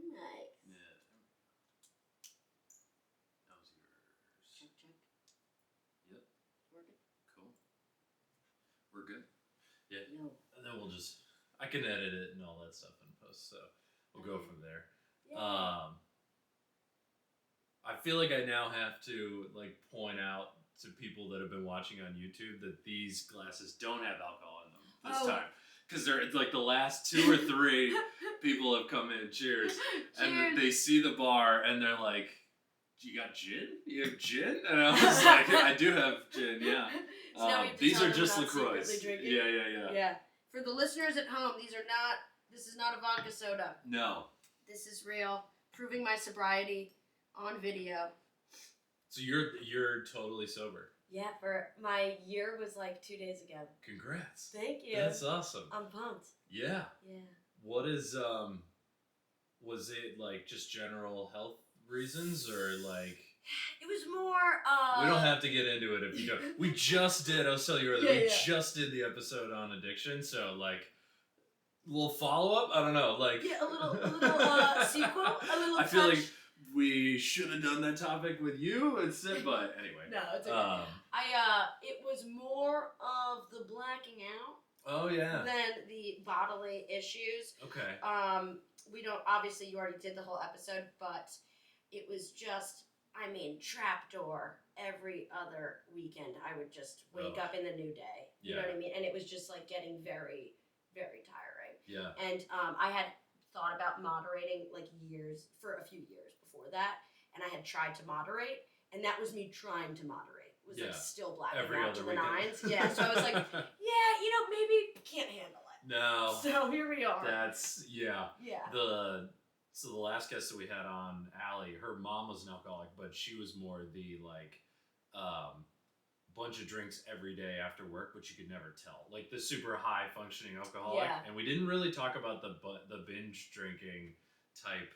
Nice. Yeah. That was yours. Check. Yep. Working? Cool. We're good? Yeah. No. And then we'll just... I can edit it and all that stuff in post, so we'll go from there. Yeah. I feel like I now have to like point out to people that have been watching on YouTube that these glasses don't have alcohol in them this time. Because it's like the last 2 or 3 people have come in, cheers, and they see the bar and they're like, "You got gin? You have gin?" And I was like, "I do have gin, yeah." So these are just LaCroix. Yeah. Yeah. For the listeners at home, this is not a vodka soda. No. This is real, proving my sobriety on video. So you're totally sober. Yeah, for my year was like 2 days ago. Congrats. Thank you. That's awesome. I'm pumped. Yeah. Yeah. What is was it like just general health reasons or like? It was more. We don't have to get into it if you don't. We just did. I'll tell you earlier. We just did the episode on addiction, so like, little follow up. I don't know, like. Yeah, a little sequel. A little. I feel like we should have done that topic with you instead, but anyway. No, it's okay. It was more of the blacking out. Oh yeah. Than the bodily issues. Okay. We don't. Obviously, you already did the whole episode, but it was just. I mean, trapdoor every other weekend. I would just wake up in the new day. You know what I mean? And it was just like getting very, very tiring. Yeah. And I had thought about moderating like for a few years before that, and I had tried to moderate, and that was me trying to moderate. It was like still blacking out to the nines. Yeah. So I was like, maybe can't handle it. No. So here we are. That's Yeah. So the last guest that we had on, Allie, her mom was an alcoholic, but she was more the like, bunch of drinks every day after work, but you could never tell. Like the super high functioning alcoholic. Yeah. And we didn't really talk about the binge drinking type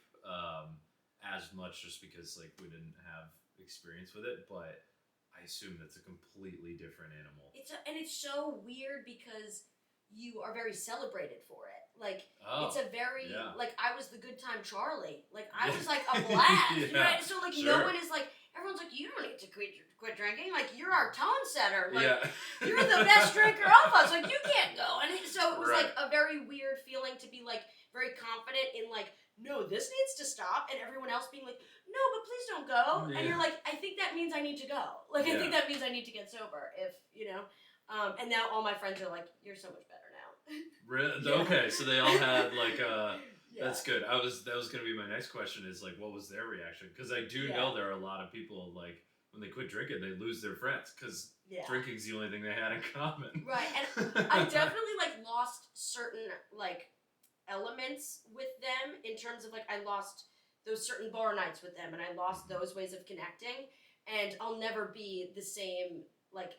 as much just because like we didn't have experience with it, but I assume that's a completely different animal. It's so weird because you are very celebrated for it. Like, it's a very, like, I was the good time Charlie. Like, I was, like, a blast, right? So, like, no one is, like, everyone's like, you don't need to quit drinking. Like, you're our tone setter. Like, you're the best drinker of us. Like, you can't go. And so it was, like, a very weird feeling to be, like, very confident in, like, no, this needs to stop. And everyone else being like, no, but please don't go. Yeah. And you're like, I think that means I need to go. Like, I think that means I need to get sober if, you know. And now all my friends are like, you're so much better now. Okay, so they all had like that's good. That was gonna be my next question is like, what was their reaction? Because I do know there are a lot of people like when they quit drinking, they lose their friends because drinking's the only thing they had in common. Right, and I definitely like lost certain like elements with them in terms of like I lost those certain bar nights with them, and I lost those ways of connecting, and I'll never be the same like.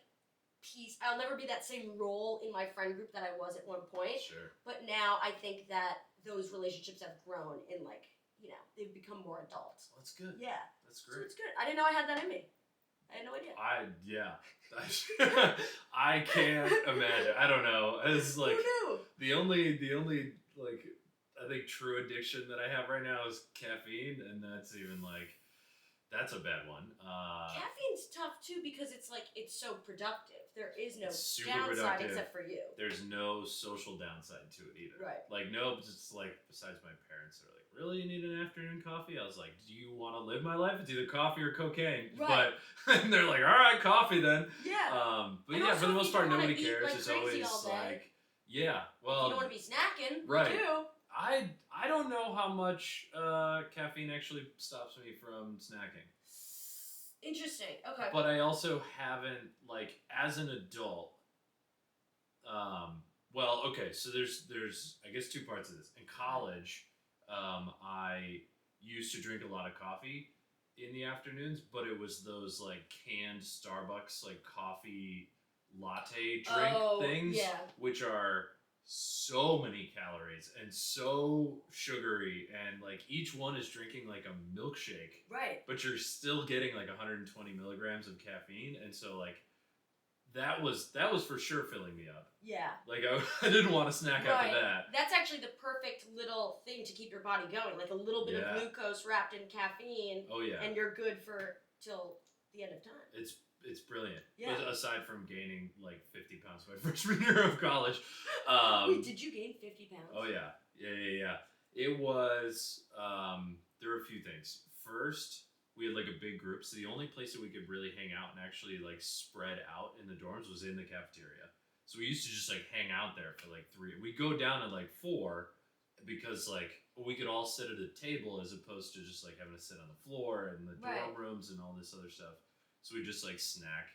I'll never be that same role in my friend group that I was at one point. Sure. But now I think that those relationships have grown in like, you know, they've become more adult. Well, that's good. Yeah. That's great. So it's good. I didn't know I had that in me. I had no idea. I can't imagine. I don't know. It's like Who knew? the only like I think true addiction that I have right now is caffeine, and that's even like that's a bad one. Caffeine's tough too because it's like it's so productive. There is no downside productive. Except for you. There's no social downside to it either. Right. Like no, just like besides my parents are like, really, you need an afternoon coffee? I was like, do you want to live my life? It's either coffee or cocaine. Right. But and they're like, all right, coffee then. Yeah. But and for the most part, nobody cares. Like it's always like, well, you don't want to be snacking. Right. You do. I don't know how much caffeine actually stops me from snacking. Interesting. Okay. But I also haven't, like, as an adult, well, okay, so there's I guess 2 parts of this. In college, I used to drink a lot of coffee in the afternoons, but it was those, like, canned Starbucks, like, coffee latte drink things, which are so many calories and so sugary, and like each one is drinking like a milkshake, right? But you're still getting like 120 milligrams of caffeine, and so like that was for sure filling me up. Yeah. Like I didn't want to snack after that. That's actually the perfect little thing to keep your body going. Like a little bit of glucose wrapped in caffeine. Oh yeah. And you're good for till the end of time. It's brilliant. Yeah. Aside from gaining like 50 pounds my freshman year of college. Wait, did you gain 50 pounds? Oh yeah. Yeah. It was there were a few things. First, we had like a big group, so the only place that we could really hang out and actually like spread out in the dorms was in the cafeteria. So we used to just like hang out there for like 3. We'd go down at like 4 because like we could all sit at a table as opposed to just like having to sit on the floor and the dorm rooms and all this other stuff. So we just like snack.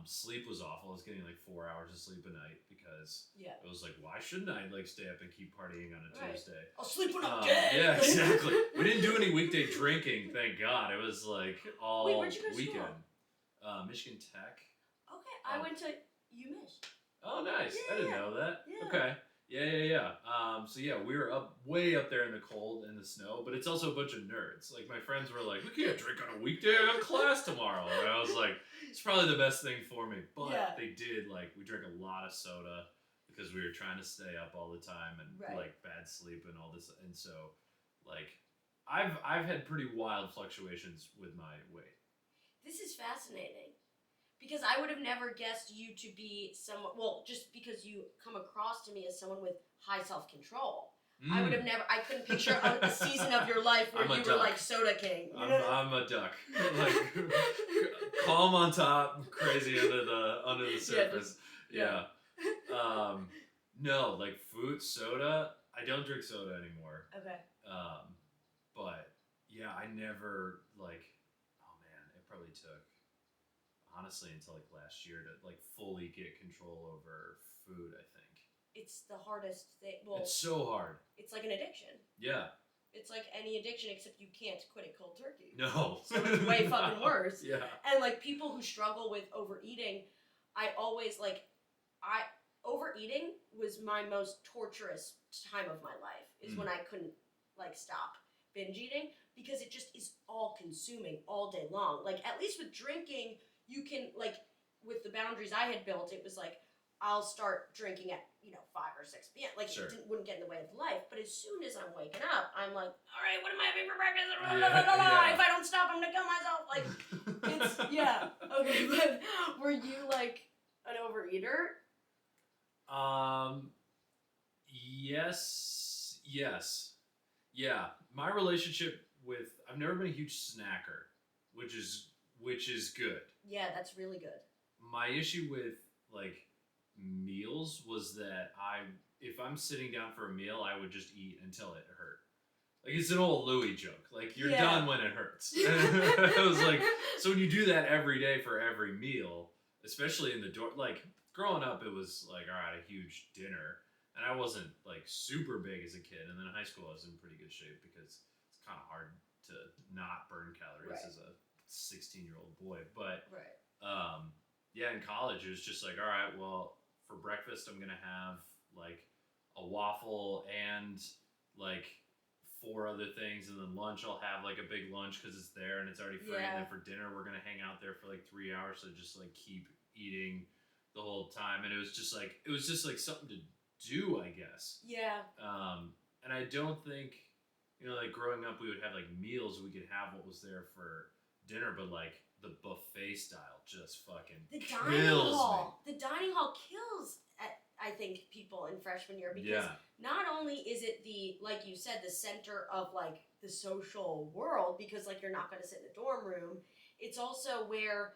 Sleep was awful. I was getting like 4 hours of sleep a night because it was like, why shouldn't I like stay up and keep partying on a Tuesday? I'll sleep when I'm dead. Yeah, exactly. We didn't do any weekday drinking, thank God. It was like all where'd you go to weekend. School? Michigan Tech. Okay, I went to UMich. Oh, nice. Yeah, I didn't know that. Yeah. Okay. Yeah. So yeah, we were way up there in the cold and the snow, but it's also a bunch of nerds. Like my friends were like, we can't drink on a weekday. I got class tomorrow. And I was like, it's probably the best thing for me. But they did we drank a lot of soda because we were trying to stay up all the time and like bad sleep and all this. And so like I've had pretty wild fluctuations with my weight. This is fascinating. Because I would have never guessed you to be someone, just because you come across to me as someone with high self-control. I would have never, I couldn't picture a season of your life where you were like Soda King. I'm a duck. Like, calm on top, crazy under the surface. Yeah. No, like food, soda, I don't drink soda anymore. Okay. But yeah, I never it probably took honestly until like last year to like fully get control over food. I think it's the hardest thing. Well, it's so hard. It's like an addiction. Yeah. It's like any addiction except you can't quit it cold turkey. No. So it's way fucking worse. Yeah. And like people who struggle with overeating, I always overeating was my most torturous time of my life. Is when I couldn't like stop binge eating because it just is all consuming all day long. Like at least with drinking. You can, like, with the boundaries I had built, it was like, I'll start drinking at, 5 or 6 p.m. Like, it wouldn't get in the way of life. But as soon as I'm waking up, I'm like, all right, what am I having for breakfast? If I don't stop, I'm going to kill myself. Like, it's, Okay, but were you, like, an overeater? Yes. Yeah. My relationship with, I've never been a huge snacker, which is good. Yeah, that's really good. My issue with like meals was that if I'm sitting down for a meal, I would just eat until it hurt. Like it's an old Louis joke. Like you're done when it hurts. I was like, so when you do that every day for every meal, especially in the like growing up, it was like all right, a huge dinner, and I wasn't like super big as a kid. And then in high school, I was in pretty good shape because it's kind of hard to not burn calories as a 16-year-old boy, but in college it was just like, all right, well, for breakfast I'm gonna have like a waffle and like 4 other things, and then lunch I'll have like a big lunch because it's there and it's already free, and then for dinner we're gonna hang out there for like 3 hours, so just like keep eating the whole time, and it was just like something to do, I guess. And I don't think like growing up we would have like meals, we could have what was there for dinner, but like the buffet style just fucking kills me. The dining hall kills I think people in freshman year because not only is it like you said, the center of like the social world because like you're not going to sit in a dorm room, it's also where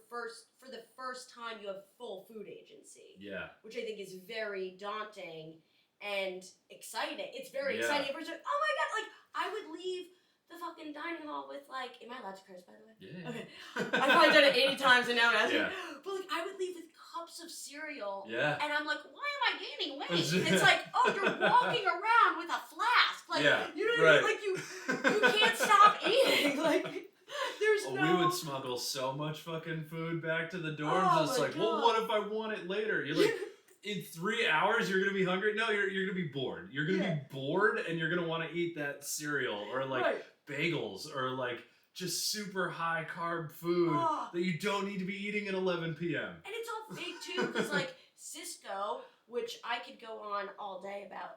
for the first time you have full food agency. Which I think is very daunting and exciting. It's very exciting. Everyone's like, oh my god, like I would leave the fucking dining hall with like, am I allowed to curse by the way? Yeah. Okay. I've probably done it 80 times and now I'm asking. But like I would leave with cups of cereal. And I'm like, why am I gaining weight? It's like, oh, you're walking around with a flask. Like you know what I mean? Like you can't stop eating. Like we would smuggle so much fucking food back to the dorms. It's like, well, what if I want it later? You're like, in 3 hours you're gonna be hungry? No, you're gonna be bored. You're gonna be bored and you're gonna want to eat that cereal or like bagels or like just super high carb food that you don't need to be eating at 11 p.m. And it's all fake too, because like Cisco, which I could go on all day about.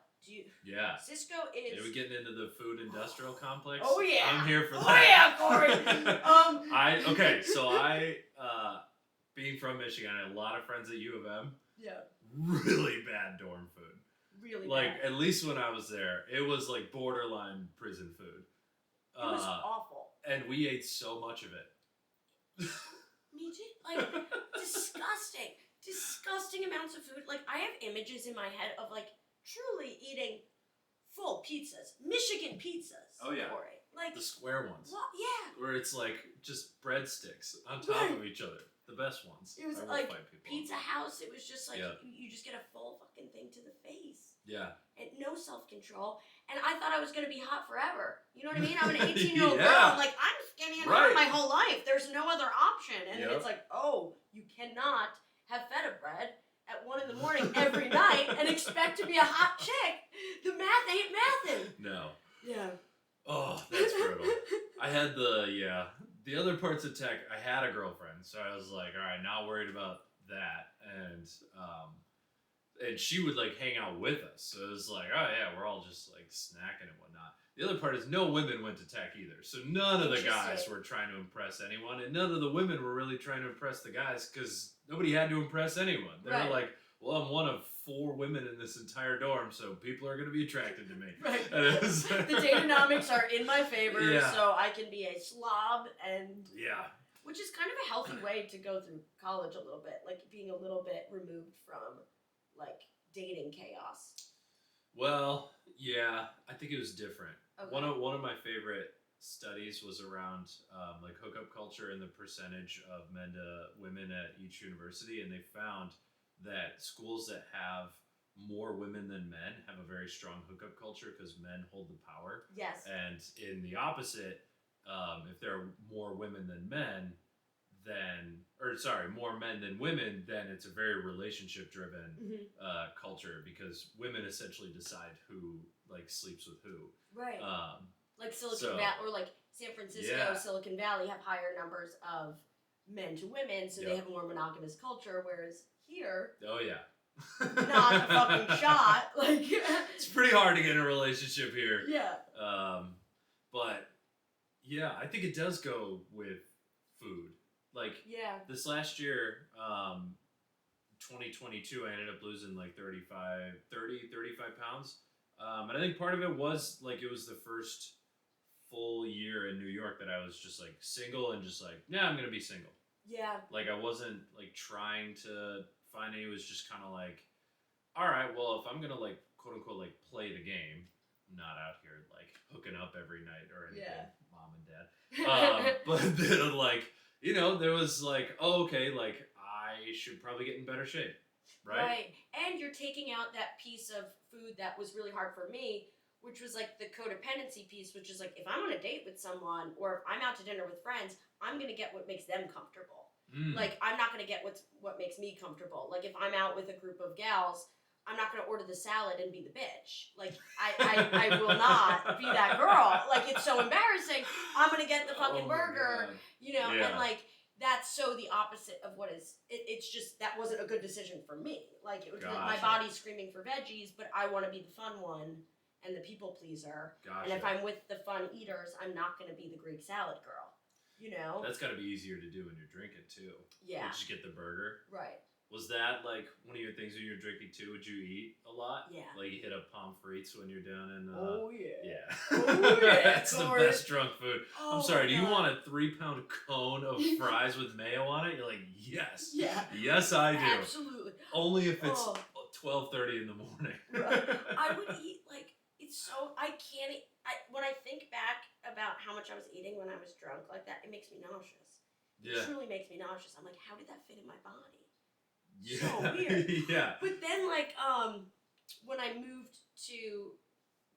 Yeah. Cisco is. Are we getting into the food industrial complex? Oh yeah. I'm here for that. Oh yeah, Corey. So I being from Michigan, I had a lot of friends at U of M. Yeah. Really bad dorm food. Really like, bad. At least when I was there, it was like borderline prison food. It was awful. And we ate so much of it. Me too. Like, disgusting amounts of food. Like, I have images in my head of, like, truly eating full pizzas. Michigan pizzas. Oh, yeah. Corey. Like, the square ones. What? Yeah. Where it's, like, just breadsticks on top of each other. The best ones. It was like Pizza House. It was just like, you just get a full fucking thing to the face. Yeah. And no self-control. And I thought I was going to be hot forever. You know what I mean? I'm an 18-year-old girl. I'm like, I'm skinny and hot my whole life. There's no other option. And then it's like, oh, you cannot have feta bread at 1 a.m. every night and expect to be a hot chick. The math ain't mathin'. No. Yeah. Oh, that's brutal. I had the other parts of tech, I had a girlfriend. So I was like, all right, not worried about that. And she would like hang out with us. So it was like, oh yeah, we're all just like snacking and whatnot. The other part is no women went to tech either. So none of the guys were trying to impress anyone. And none of the women were really trying to impress the guys because nobody had to impress anyone. They were like, well, I'm one of 4 women in this entire dorm, so people are going to be attracted to me. Right. The Datanomics are in my favor, so I can be a slob and... Yeah. Which is kind of a healthy way to go through college a little bit, like being a little bit removed from, like, dating chaos. Well, yeah, I think it was different. Okay. One of my favorite studies was around like hookup culture and the percentage of men to women at each university, and they found that schools that have more women than men have a very strong hookup culture because men hold the power. Yes. And in the opposite, if there are more women than men, more men than women, then it's a very relationship-driven culture because women essentially decide who like sleeps with who. Right. Like Silicon Valley or like San Francisco, Silicon Valley have higher numbers of men to women, so they have a more monogamous culture, whereas here, oh yeah, not a fucking shot. Like it's pretty hard to get in a relationship here. Yeah. But yeah, I think it does go with food. Like this last year, 2022, I ended up losing like 35 pounds. And I think part of it was like it was the first full year in New York that I was just like single and just like, yeah, I'm gonna be single. Yeah. Like I wasn't like trying to find it. It was just kind of like, all right, well, if I'm gonna like quote unquote like play the game, I'm not out here like hooking up every night or anything, mom and dad. But then like, you know, there was like, oh, okay, like I should probably get in better shape. Right. And you're taking out that piece of food that was really hard for me, which was like the codependency piece, which is like if I'm on a date with someone or if I'm out to dinner with friends, I'm going to get what makes them comfortable. Like I'm not going to get what makes me comfortable. Like if I'm out with a group of gals, I'm not going to order the salad and be the bitch. Like I will not be that girl. Like it's so embarrassing. I'm going to get the fucking burger, you know, and like that's so the opposite of what is. It's just that wasn't a good decision for me. Like it was like my body's screaming for veggies, but I want to be the fun one and the people pleaser. And if I'm with the fun eaters, I'm not going to be the Greek salad girl. You know, that's got to be easier to do when you're drinking too. Yeah, just get the burger. Right. Was that like one of your things when you're drinking too? Would you eat a lot? Yeah. Like you hit up pommes frites when you're down in. Oh yeah. Yeah. Oh yeah. That's the best drunk food. I'm sorry. Do you want a 3-pound cone of fries with mayo on it? You're like, yes. Yeah. Yes, I do. Absolutely. Only if it's 12:30 in the morning. Right. I would eat like it's so I can't. When I think back about how much I was eating when I was drunk like that, it makes me nauseous. It truly makes me nauseous. I'm like, how did that fit in my body? Yeah. So weird. Yeah. But then, like, when I moved to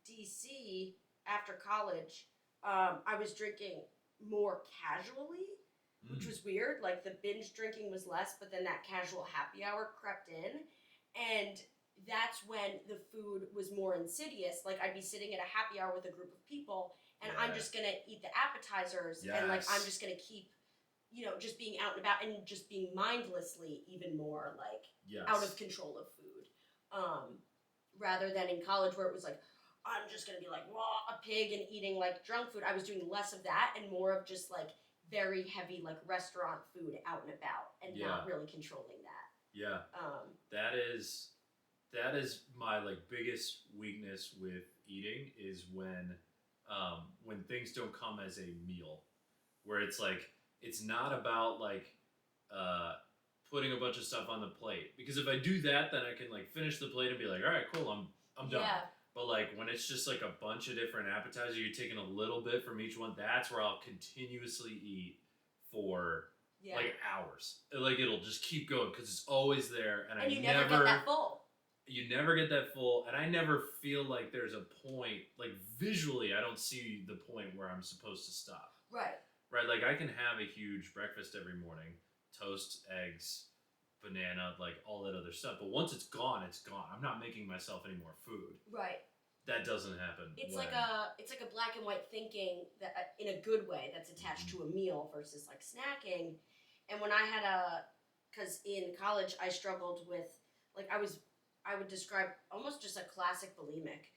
DC after college, I was drinking more casually, which was weird. Like, the binge drinking was less, but then that casual happy hour crept in. And that's when the food was more insidious. Like, I'd be sitting at a happy hour with a group of people, and I'm just gonna eat the appetizers, and like I'm just gonna keep, just being out and about and just being mindlessly even more like out of control of food, rather than in college where it was like I'm just gonna be like raw a pig and eating like junk food. I was doing less of that and more of just like very heavy like restaurant food out and about and not really controlling that. Yeah. That is my like biggest weakness with eating is when things don't come as a meal, where it's like it's not about like putting a bunch of stuff on the plate, because if I do that, then I can like finish the plate and be like, all right, cool, I'm done. Yeah. But like when it's just like a bunch of different appetizers, you're taking a little bit from each one. That's where I'll continuously eat for like hours. Like it'll just keep going because it's always there, and you never get that full. You never get that full, and I never feel like there's a point. Like visually, I don't see the point where I'm supposed to stop. Right. Right. Like I can have a huge breakfast every morning, toast, eggs, banana, like all that other stuff. But once it's gone, it's gone. I'm not making myself any more food. Right. That doesn't happen. It's like a black and white thinking that in a good way that's attached to a meal versus like snacking. And when I had because in college I struggled with like I would describe almost just a classic bulimic,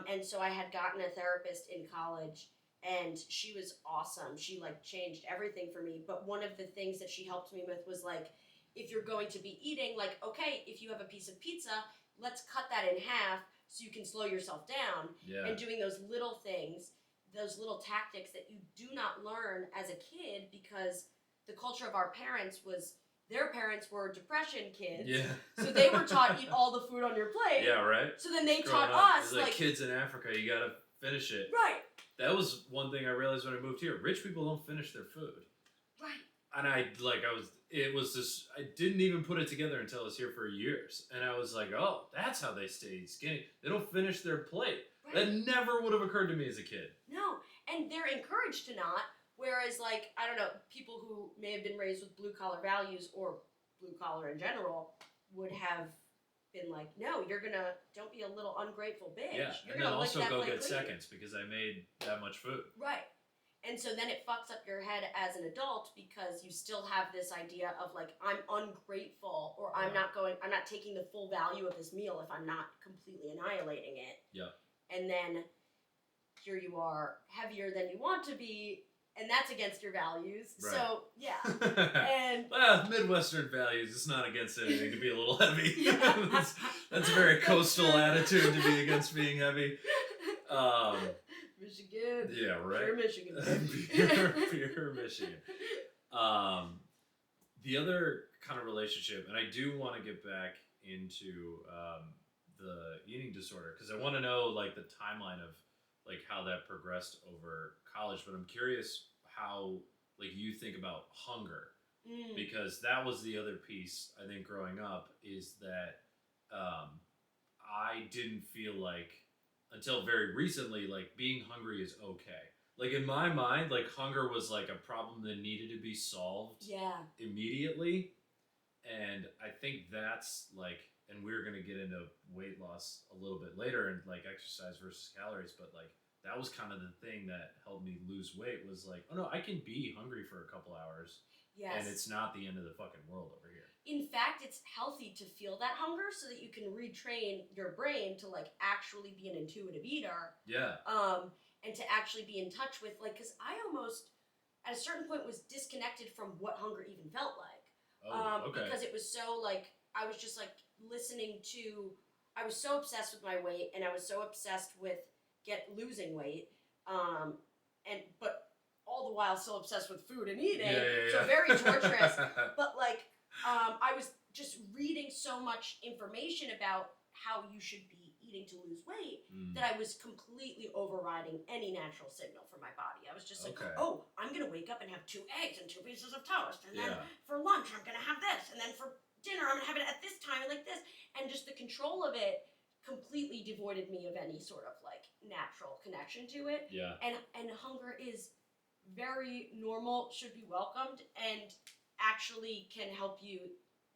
and so I had gotten a therapist in college. And she was awesome. She like changed everything for me. But one of the things that she helped me with was like, if you're going to be eating, like, okay, if you have a piece of pizza, let's cut that in half so you can slow yourself down. Yeah. And doing those little things, those little tactics that you do not learn as a kid because the culture of our parents was, their parents were depression kids. Yeah. So they were taught eat all the food on your plate. Yeah, right. So then they Growing taught up, us it's like kids in Africa, you gotta finish it. Right. That was one thing I realized when I moved here. Rich people don't finish their food. Right. And I didn't even put it together until I was here for years. And I was like, oh, that's how they stay skinny. They don't finish their plate. Right. That never would have occurred to me as a kid. No. And they're encouraged to not. Whereas, like, I don't know, people who may have been raised with blue-collar values or blue-collar in general would have been like, no, don't be a little ungrateful bitch. Yeah, you're and then gonna also go get clean. seconds because I made that much food. Right. And so then it fucks up your head as an adult because you still have this idea of like, I'm ungrateful or I'm not taking the full value of this meal if I'm not completely annihilating it. Yeah. And then here you are heavier than you want to be, and that's against your values. Right. So, yeah. And well, Midwestern values, it's not against anything to be a little heavy. that's a very coastal attitude to be against being heavy. Michigan. Yeah, right. Pure Michigan. pure Michigan. The other kind of relationship, and I do want to get back into the eating disorder, because I want to know like the timeline of like how that progressed over college, but I'm curious how like you think about hunger, because that was the other piece I think growing up is that I didn't feel like until very recently like being hungry is okay. Like in my mind, like hunger was like a problem that needed to be solved immediately, and I think that's like, and we're gonna get into weight loss a little bit later and like exercise versus calories, but like that was kind of the thing that helped me lose weight was like, oh no, I can be hungry for a couple hours. Yes. And it's not the end of the fucking world over here. In fact, it's healthy to feel that hunger so that you can retrain your brain to like actually be an intuitive eater. Yeah. And to actually be in touch with like, because I almost at a certain point was disconnected from what hunger even felt like. Okay. Because it was so like, I was just like listening to, I was so obsessed with my weight and I was so obsessed with losing weight, but all the while still obsessed with food and eating, so very torturous. But like, I was just reading so much information about how you should be eating to lose weight that I was completely overriding any natural signal for my body. I was just like, oh, I'm gonna wake up and have 2 eggs and 2 pieces of toast, and then for lunch I'm gonna have this, and then for dinner I'm gonna have it at this time and like this, and just the control of it completely devoided me of any sort of like natural connection to it. Yeah. And hunger is very normal, should be welcomed, and actually can help you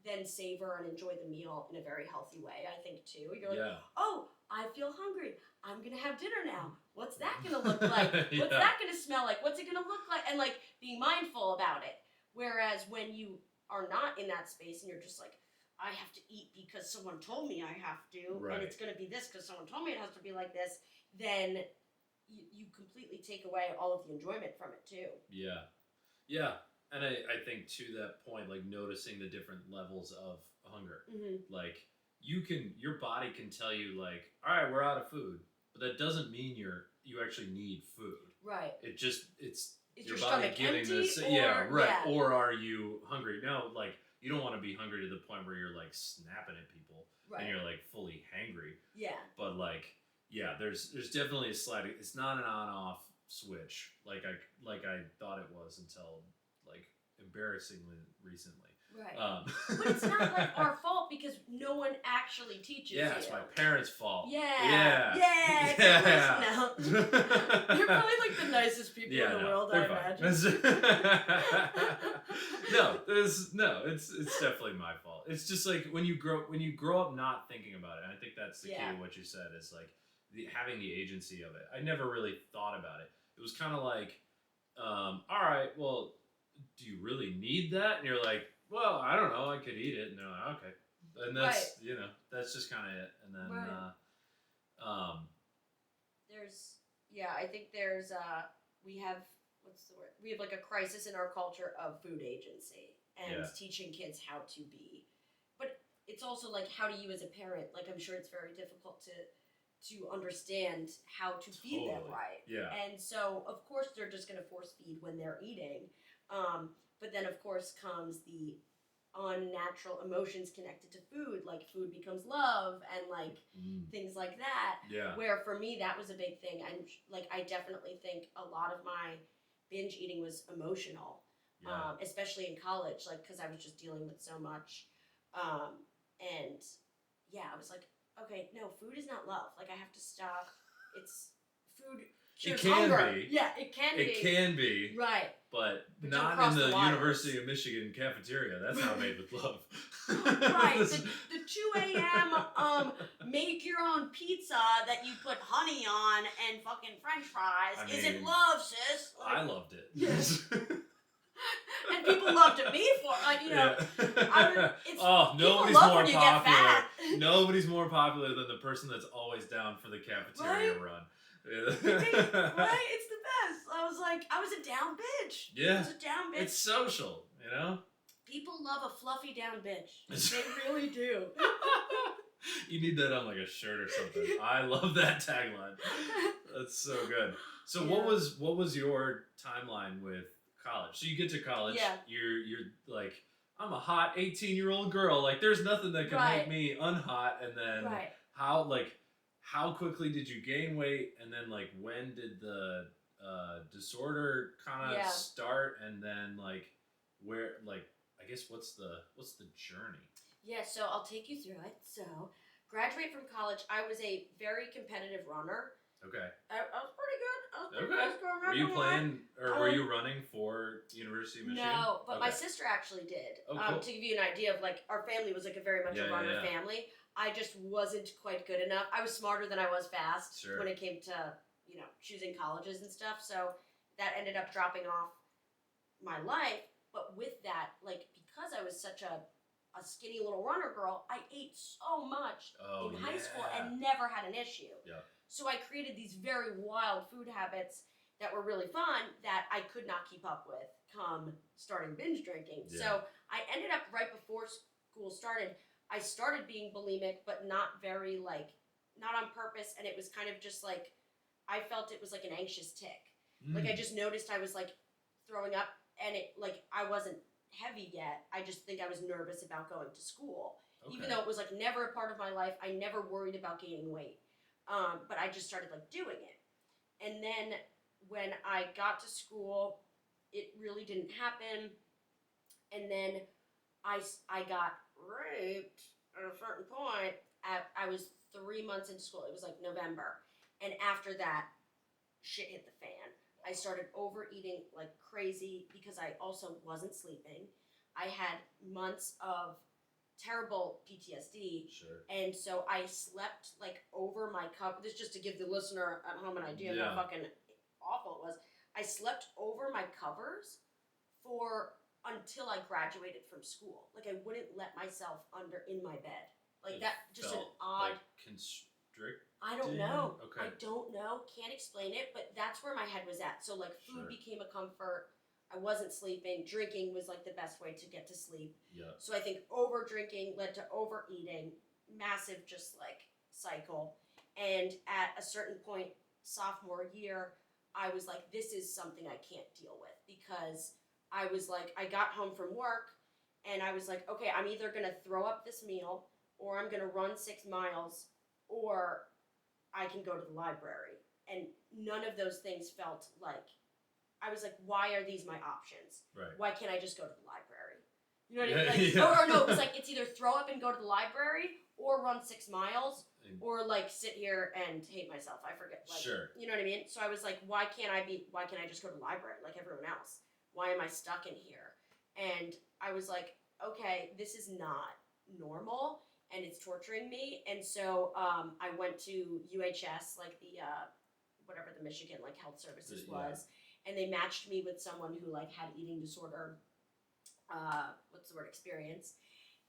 then savor and enjoy the meal in a very healthy way, I think too. You're like, oh, I feel hungry. I'm gonna have dinner now. What's that going to look like? What's that going to smell like? What's it going to look like? And like being mindful about it. Whereas when you are not in that space and you're just like, I have to eat because someone told me I have to, right. and it's going to be this because someone told me it has to be like this, then you completely take away all of the enjoyment from it too. Yeah. Yeah. And I think to that point, like noticing the different levels of hunger. Mm-hmm. Like your body can tell you like, all right, we're out of food. But that doesn't mean you actually need food. Right. It's Is your your body stomach giving empty, this, or are you hungry? No, like you don't want to be hungry to the point where you're like snapping at people and you're like fully hangry. Yeah. But like, yeah, there's definitely a sliding. It's not an on-off switch like I thought it was until like embarrassingly recently. Right. But it's not like our fault because no one actually teaches you. Yeah, it's my parents' fault. Yeah. No. You're probably like the nicest people in the world, I imagine. No, it's definitely my fault. It's just like when you grow up not thinking about it. And I think that's the key to what you said is like having the agency of it. I never really thought about it. It was kind of like, all right, well, do you really need that? And you're like, well, I don't know. I could eat it. And they're like, okay. And that's, that's just kind of it. And then, I think we have, what's the word? We have like a crisis in our culture of food agency and teaching kids how to be. But it's also like, how do you as a parent, like I'm sure it's very difficult to understand how to feed them right. Yeah. And so, of course, they're just going to force feed when they're eating. But then, of course, comes the unnatural emotions connected to food, like food becomes love and like things like that. Yeah. Where for me, that was a big thing. And like, I definitely think a lot of my binge eating was emotional, especially in college, like because I was just dealing with so much. And yeah, I was like, okay, no, food is not love. Like I have to stop. It's food. It can hunger. be. Yeah, it can be. It can be. Right. But not in the University of Michigan cafeteria. That's not made with love. Right. The 2 a.m. Make your own pizza that you put honey on and fucking French fries isn't love, sis. Like, I loved it. Yes. And people loved me for nobody's more popular. Nobody's more popular than the person that's always down for the cafeteria run. Right? It's the best. I was a down bitch. Yeah. I was a down bitch. It's social, People love a fluffy down bitch. They really do. You need that on like a shirt or something. I love that tagline. That's so good. So what was your timeline with college? So you get to college, you're like, I'm a hot 18-year-old girl. Like there's nothing that can make me unhot. And then how quickly did you gain weight? And then like when did the disorder kind of start? And then like where like I guess what's the journey? Yeah, so I'll take you through it. So graduate from college, I was a very competitive runner. Okay. I was pretty good. Were you playing or were you running for University of Michigan? No, but my sister actually did. Oh, cool. To give you an idea of like our family was like a very much a runner family. I just wasn't quite good enough. I was smarter than I was fast when it came to, choosing colleges and stuff. So that ended up dropping off my life. But with that, like because I was such a skinny little runner girl, I ate so much in high school and never had an issue. Yeah. So I created these very wild food habits that were really fun that I could not keep up with come starting binge drinking. Yeah. So I ended up right before school started, I started being bulimic, but not very not on purpose. And it was kind of just like, I felt it was like an anxious tick. Like I just noticed I was like throwing up and it like, I wasn't heavy yet. I just think I was nervous about going to school. Okay. Even though it was like never a part of my life, I never worried about gaining weight. But I just started like doing it. And then when I got to school, it really didn't happen. And then I got raped at a certain point. I was 3 months into school. It was like November. And after that, shit hit the fan. I started overeating like crazy because I also wasn't sleeping. I had months of terrible PTSD. Sure. And so I slept like over my cover. This just to give the listener at home an idea of how fucking awful it was. I slept over my covers until I graduated from school. Like I wouldn't let myself in my bed. Like that just an odd like constrict. I don't know. Okay. I don't know. Can't explain it, but that's where my head was at. So like food became a comfort. I wasn't sleeping. Drinking was like the best way to get to sleep. Yeah. So I think over drinking led to overeating. Massive just like cycle. And at a certain point, sophomore year, I was like, this is something I can't deal with, because I was like, I got home from work and I was like, okay, I'm either going to throw up this meal, or I'm going to run 6 miles, or I can go to the library. And none of those things felt like, I was like, why are these my options? Right. Why can't I just go to the library? You know what I mean? Like, or no, it was like, it's either throw up and go to the library, or run 6 miles, or like sit here and hate myself. I forget. Like, you know what I mean? So I was like, why can't I just go to the library like everyone else? Why am I stuck in here? And I was like, okay, this is not normal, and it's torturing me. And so I went to UHS, like the whatever the Michigan like health services was, and they matched me with someone who like had eating disorder experience.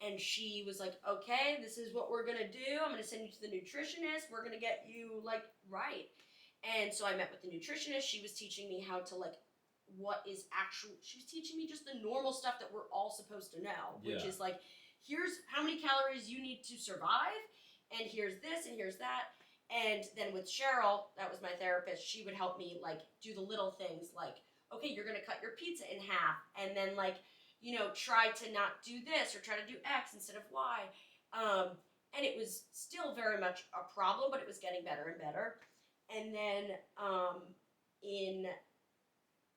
And she was like, okay, this is what we're gonna do. I'm gonna send you to the nutritionist. We're gonna get you like right. And so I met with the nutritionist. She was teaching me how to like she was teaching me just the normal stuff that we're all supposed to know, which is like, here's how many calories you need to survive, and here's this, and here's that. And then with Cheryl, that was my therapist, she would help me like do the little things like, okay, you're gonna cut your pizza in half, and then like, you know, try to not do this or try to do X instead of Y. And it was still very much a problem, but it was getting better and better. And then in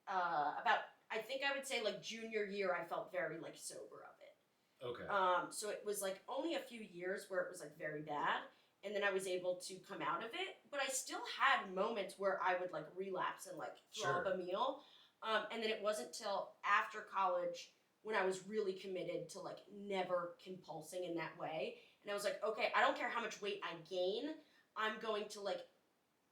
about, I think I would say like junior year, I felt very like sober of it. Okay. So it was like only a few years where it was like very bad, and then I was able to come out of it. But I still had moments where I would like relapse and like throw up a meal. And then it wasn't till after college when I was really committed to like never compulsing in that way. And I was like, okay, I don't care how much weight I gain, I'm going to like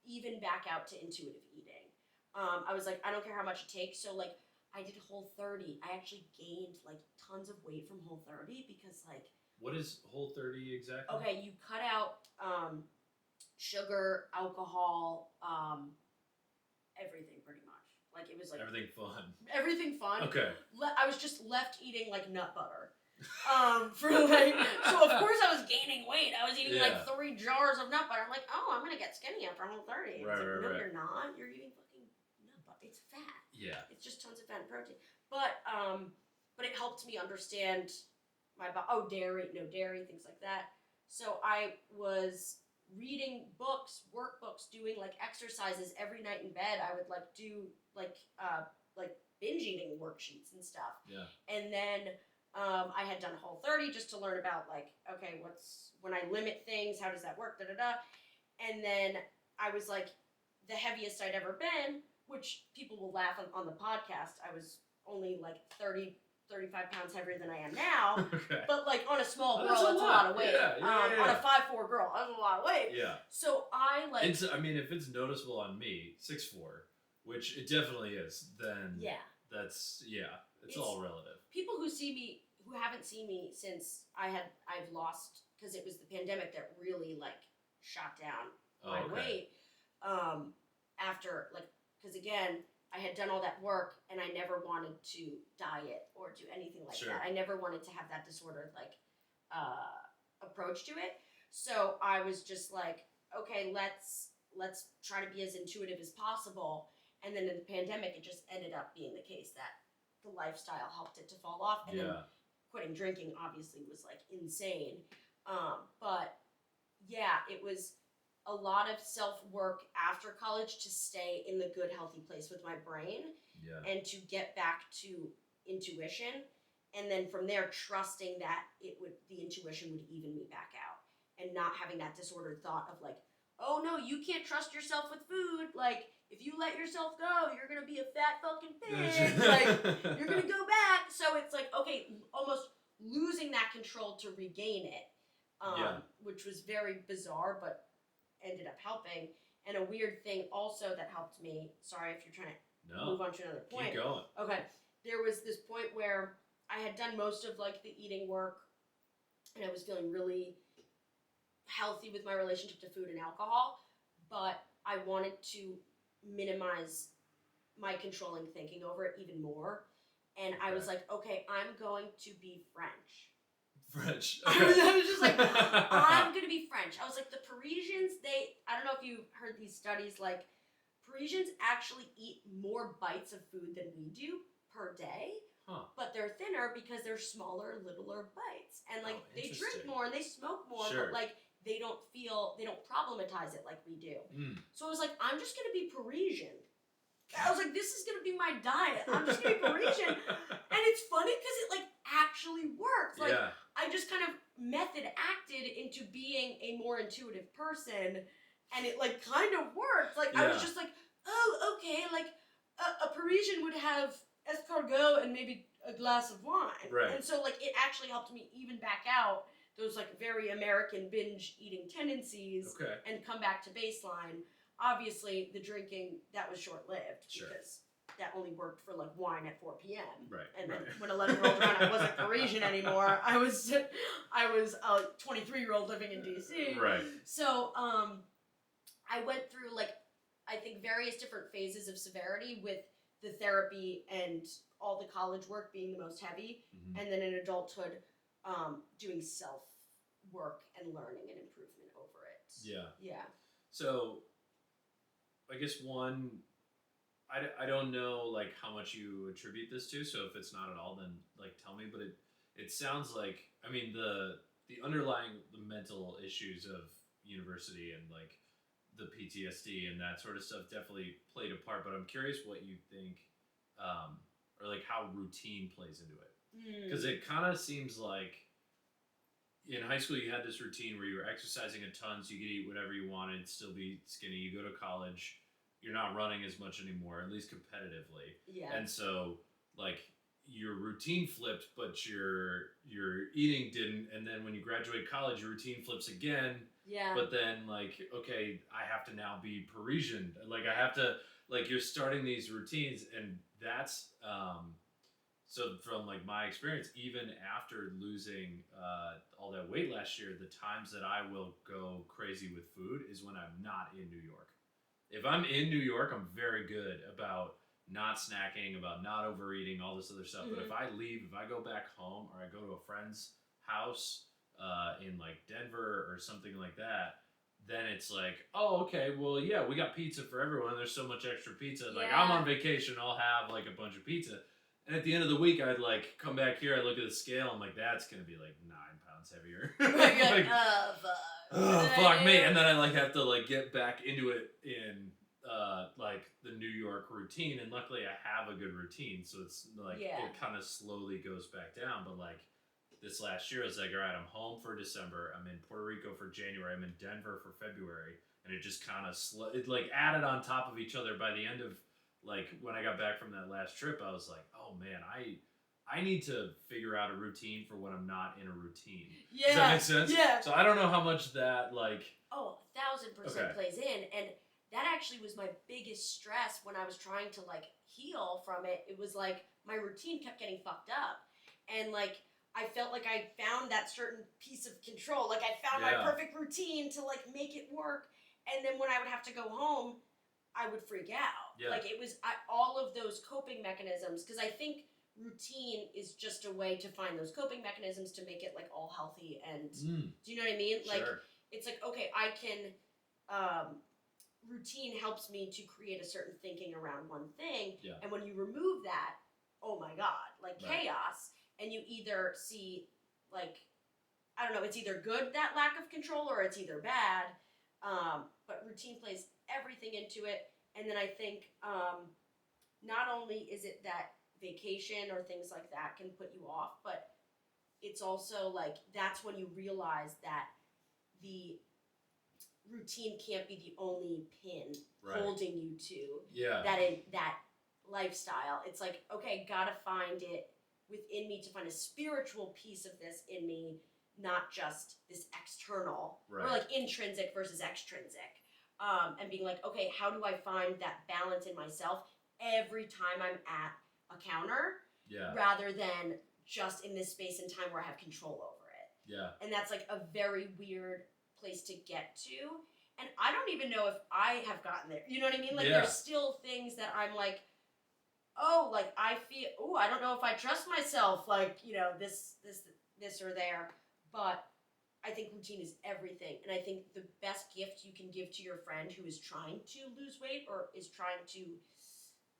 even back out to intuitive eating. I was like, I don't care how much it takes. So like I did Whole30. I actually gained like tons of weight from Whole30 because like. What is Whole30 exactly? Okay, you cut out sugar, alcohol, everything pretty much. Like it was like everything fun. Everything fun. Okay. I was just left eating like nut butter. For like, so of course I was gaining weight. I was eating like 3 jars of nut butter. I'm like, oh, I'm gonna get skinny after Whole30. Right, no, you're not. You're eating fucking nut butter. It's fat. Yeah. It's just tons of fat and protein. But it helped me understand my body. Oh, dairy, no dairy, things like that. So I was reading books, workbooks, doing like exercises every night in bed. I would like do like binge eating worksheets and stuff. Yeah. And then I had done Whole30 just to learn about like, okay, when I limit things, how does that work, And then I was like, the heaviest I'd ever been, which people will laugh on the podcast, I was only like 35 pounds heavier than I am now. Okay. But like on a small girl, that's a lot of weight. Yeah. On a 5'4" girl, that's a lot of weight. Yeah. So I like. I mean, if it's noticeable on me, 6'4", which it definitely is, then it's all relative. People who haven't seen me since I've lost, because it was the pandemic that really like shot down my weight. After like, because again, I had done all that work and I never wanted to diet or do anything like that. I never wanted to have that disordered like approach to it. So I was just like, okay, let's try to be as intuitive as possible. And then in the pandemic, it just ended up being the case that the lifestyle helped it to fall off. And then quitting drinking obviously was like insane. But yeah, it was a lot of self-work after college to stay in the good, healthy place with my brain and to get back to intuition. And then from there, trusting that the intuition would even me back out and not having that disordered thought of like, oh no, you can't trust yourself with food. Like, if you let yourself go, you're going to be a fat fucking pig. Like, you're going to go back. So it's like, okay, almost losing that control to regain it, which was very bizarre, but ended up helping. And a weird thing also that helped me, sorry if you're trying to move on to another point. Keep going. Okay. There was this point where I had done most of like the eating work and I was feeling really healthy with my relationship to food and alcohol, but I wanted to minimize my controlling thinking over it even more. And I was like, okay, I'm going to be French. Okay. I was just like, I'm going to be French. I was like, the Parisians, I don't know if you heard these studies, like, Parisians actually eat more bites of food than we do per day, but they're thinner because they're smaller, littler bites. And, like, they drink more and they smoke more, but, like, they don't problematize it like we do. So I was like, I'm just going to be Parisian. I was like, this is going to be my diet. I'm just going to be Parisian. And it's funny because it, like, actually worked. Like, I just kind of method acted into being a more intuitive person, and it, like, kind of worked. Like, I was just like, oh, okay, like, a Parisian would have escargot and maybe a glass of wine. Right. And so, like, it actually helped me even back out those, like, very American binge eating tendencies and come back to baseline. Obviously, the drinking, that was short-lived because that only worked for, like, wine at 4 p.m. Right. And then when 11 rolled around, I wasn't Parisian anymore. I was a 23-year-old living in D.C. Right. So I went through, like, I think various different phases of severity with the therapy and all the college work being the most heavy. And then in adulthood, doing self-work and learning and improvement over it. Yeah. Yeah. So, I guess one, I don't know, like, how much you attribute this to, so if it's not at all, then, like, tell me, but it sounds like, I mean, the underlying mental issues of university and, like, the PTSD and that sort of stuff definitely played a part, but I'm curious what you think, or, like, how routine plays into it. Because it kind of seems like in high school you had this routine where you were exercising a ton, so you could eat whatever you wanted, still be skinny. You go to college, you're not running as much anymore, at least competitively. Yeah. And so, like, your routine flipped, but your eating didn't. And then when you graduate college, your routine flips again. Yeah. But then, like, okay, I have to now be Parisian. Like, I have to, like, you're starting these routines, and that's, so from, like, my experience, even after losing all that weight last year, the times that I will go crazy with food is when I'm not in New York. If I'm in New York, I'm very good about not snacking, about not overeating, all this other stuff. But if I leave, if I go back home or I go to a friend's house in, like, Denver or something like that, then it's like, oh, okay, well, yeah, we got pizza for everyone. There's so much extra pizza. Like, I'm on vacation, I'll have, like, a bunch of pizza. And at the end of the week, I'd, like, come back here, I look at the scale, I'm like, that's going to be, like, 9 pounds heavier. Like, oh, fuck me. And then I, like, have to, like, get back into it in, like, the New York routine. And luckily, I have a good routine, so it's, like, it kind of slowly goes back down. But, like, this last year, I was like, all right, I'm home for December, I'm in Puerto Rico for January, I'm in Denver for February. And it just kind of, it, like, added on top of each other by the end of, like, when I got back from that last trip, I was like, oh, man, I need to figure out a routine for when I'm not in a routine. Yeah. Does that make sense? Yeah. So I don't know how much that, like... Oh, 1,000% plays in. And that actually was my biggest stress when I was trying to, like, heal from it. It was, like, my routine kept getting fucked up. And, like, I felt like I found that certain piece of control. Like, I found my perfect routine to, like, make it work. And then when I would have to go home, I would freak out. Yeah. Like, it was all of those coping mechanisms, because I think routine is just a way to find those coping mechanisms to make it, like, all healthy and do you know what I mean? Like, it's like, okay, I can routine helps me to create a certain thinking around one thing, and when you remove that, oh my god, like chaos. And you either see, like, I don't know, it's either good, that lack of control, or it's either bad. But routine plays everything into it. And then I think not only is it that vacation or things like that can put you off, but it's also, like, that's when you realize that the routine can't be the only pin holding you to that lifestyle. It's like, okay, gotta find it within me to find a spiritual piece of this in me, not just this external or like intrinsic versus extrinsic. And being like, okay, how do I find that balance in myself every time I'm at a counter, rather than just in this space and time where I have control over it. Yeah. And that's like a very weird place to get to. And I don't even know if I have gotten there. You know what I mean? Like there's still things that I'm like, oh, like I feel, oh, I don't know if I trust myself, like, you know, this or there. But I think routine is everything. And I think the best gift you can give to your friend who is trying to lose weight or is trying to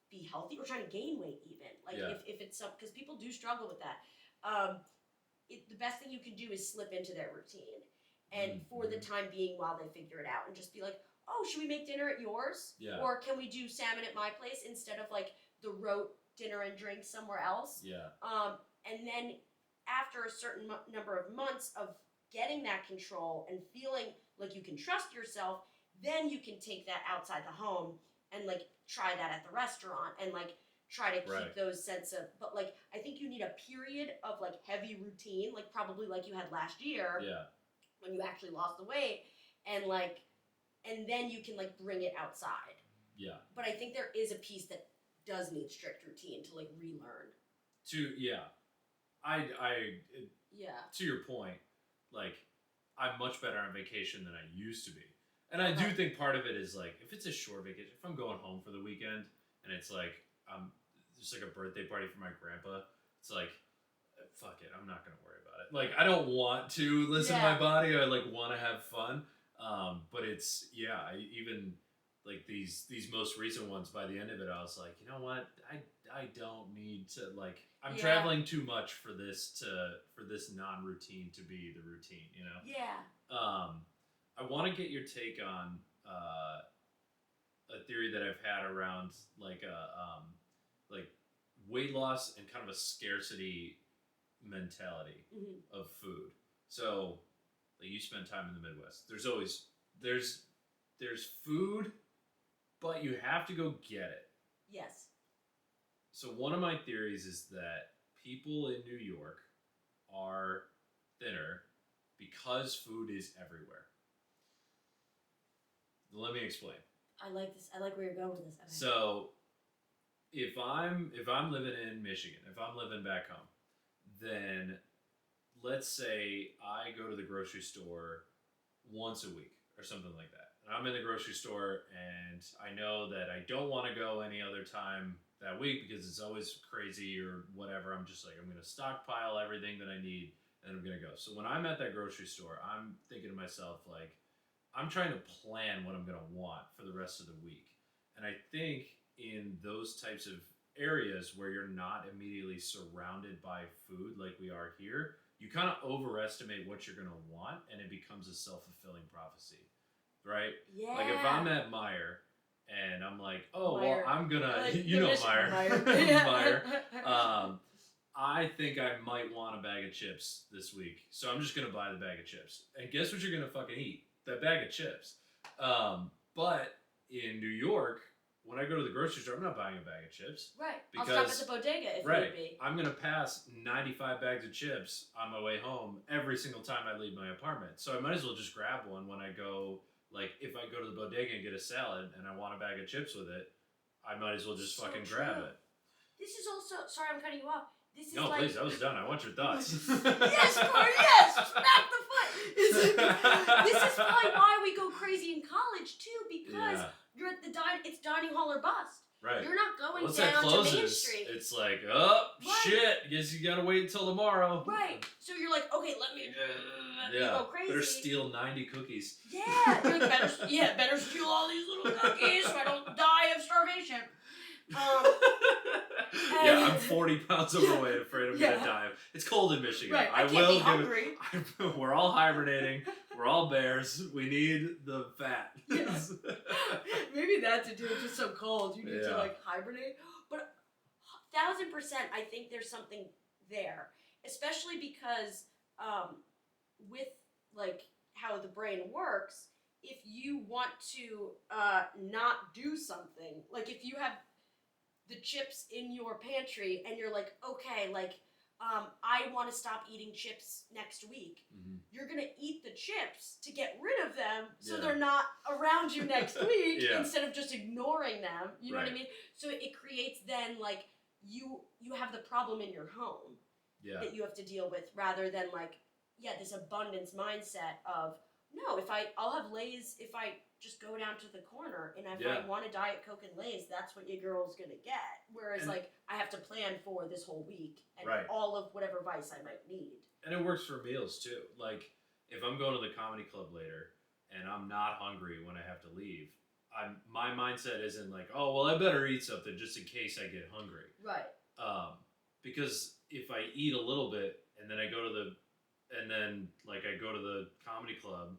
be healthy or trying to gain weight even. Like if it's some, because people do struggle with that. The best thing you can do is slip into their routine. And for the time being while they figure it out and just be like, oh, should we make dinner at yours? Yeah. Or can we do salmon at my place instead of like the rote dinner and drink somewhere else? Yeah. And then after a certain number of months of getting that control and feeling like you can trust yourself, then you can take that outside the home and like try that at the restaurant and like try to keep those sense of, but like I think you need a period of like heavy routine, like probably like you had last year. Yeah. When you actually lost the weight, and like, and then you can like bring it outside. Yeah. But I think there is a piece that does need strict routine to like relearn. To your point, like I'm much better on vacation than I used to be. And I do think part of it is like, if it's a short vacation, if I'm going home for the weekend and it's like, just like a birthday party for my grandpa, it's like, fuck it, I'm not going to worry about it. Like, I don't want to listen to my body. I like want to have fun. But it's, even like these most recent ones, by the end of it, I was like, you know what? I don't need to, like, I'm traveling too much for this non-routine to be the routine, you know? Yeah. I want to get your take on a theory that I've had around like weight loss and kind of a scarcity mentality of food. So, like you spend time in the Midwest. There's food, but you have to go get it. Yes. So one of my theories is that people in New York are thinner because food is everywhere. Let me explain. I like this. I like where you're going with this. Okay. So, if I'm living in Michigan, if I'm living back home, then let's say I go to the grocery store once a week or something like that. And I'm in the grocery store and I know that I don't want to go any other time that week because it's always crazy or whatever. I'm just like, I'm going to stockpile everything that I need and I'm going to go. So when I'm at that grocery store, I'm thinking to myself, like, I'm trying to plan what I'm going to want for the rest of the week. And I think in those types of areas where you're not immediately surrounded by food like we are here, you kind of overestimate what you're going to want and it becomes a self-fulfilling prophecy, right? Yeah. Like if I'm at Meijer and I'm like, oh, Meijer. Well, I'm going to, you know Meijer. Meijer. I think I might want a bag of chips this week. So I'm just going to buy the bag of chips. And guess what you're going to fucking eat? That bag of chips. But in New York, when I go to the grocery store, I'm not buying a bag of chips. Right. Because, I'll stop at the bodega if need be. I'm going to pass 95 bags of chips on my way home every single time I leave my apartment. So I might as well just grab one when I go, like, if I go to the bodega and get a salad and I want a bag of chips with it, I might as well just fucking grab it. This is also, sorry I'm cutting you off. This is please, I was done. I want your thoughts. Yes, Corey, yes! Smack the foot! This is probably why we go crazy in college, too, because you're at the it's dining hall or bust. Right. You're not going down to Main Street. It's like, shit, guess you gotta wait until tomorrow. Right. So you're like, okay, let me go crazy. Better steal 90 cookies. Yeah. You're like, better steal all these little cookies so I don't die of starvation. I'm 40 pounds overweight, afraid I'm gonna die. It's cold in Michigan. Right. I will be hungry. We're all hibernating. We're all bears. We need the fat. Yes. Maybe that's it too. It's just so cold. You need to like hibernate. But 1000%, I think there's something there, especially because with like how the brain works, if you want to not do something, like if you have the chips in your pantry and you're like, okay, like I want to stop eating chips next week. Mm-hmm. You're going to eat the chips to get rid of them so they're not around you next week instead of just ignoring them. You know what I mean? So it creates then, like, you have the problem in your home that you have to deal with rather than, like, this abundance mindset of, no, I'll have Lay's if I just go down to the corner, and if I want a Diet Coke and Lay's, that's what your girl's gonna get. Whereas, like, I have to plan for this whole week and all of whatever vice I might need. And it works for meals too. Like, if I'm going to the comedy club later and I'm not hungry when I have to leave, my mindset isn't like, oh well, I better eat something just in case I get hungry. Right. Because if I eat a little bit and then I go to the comedy club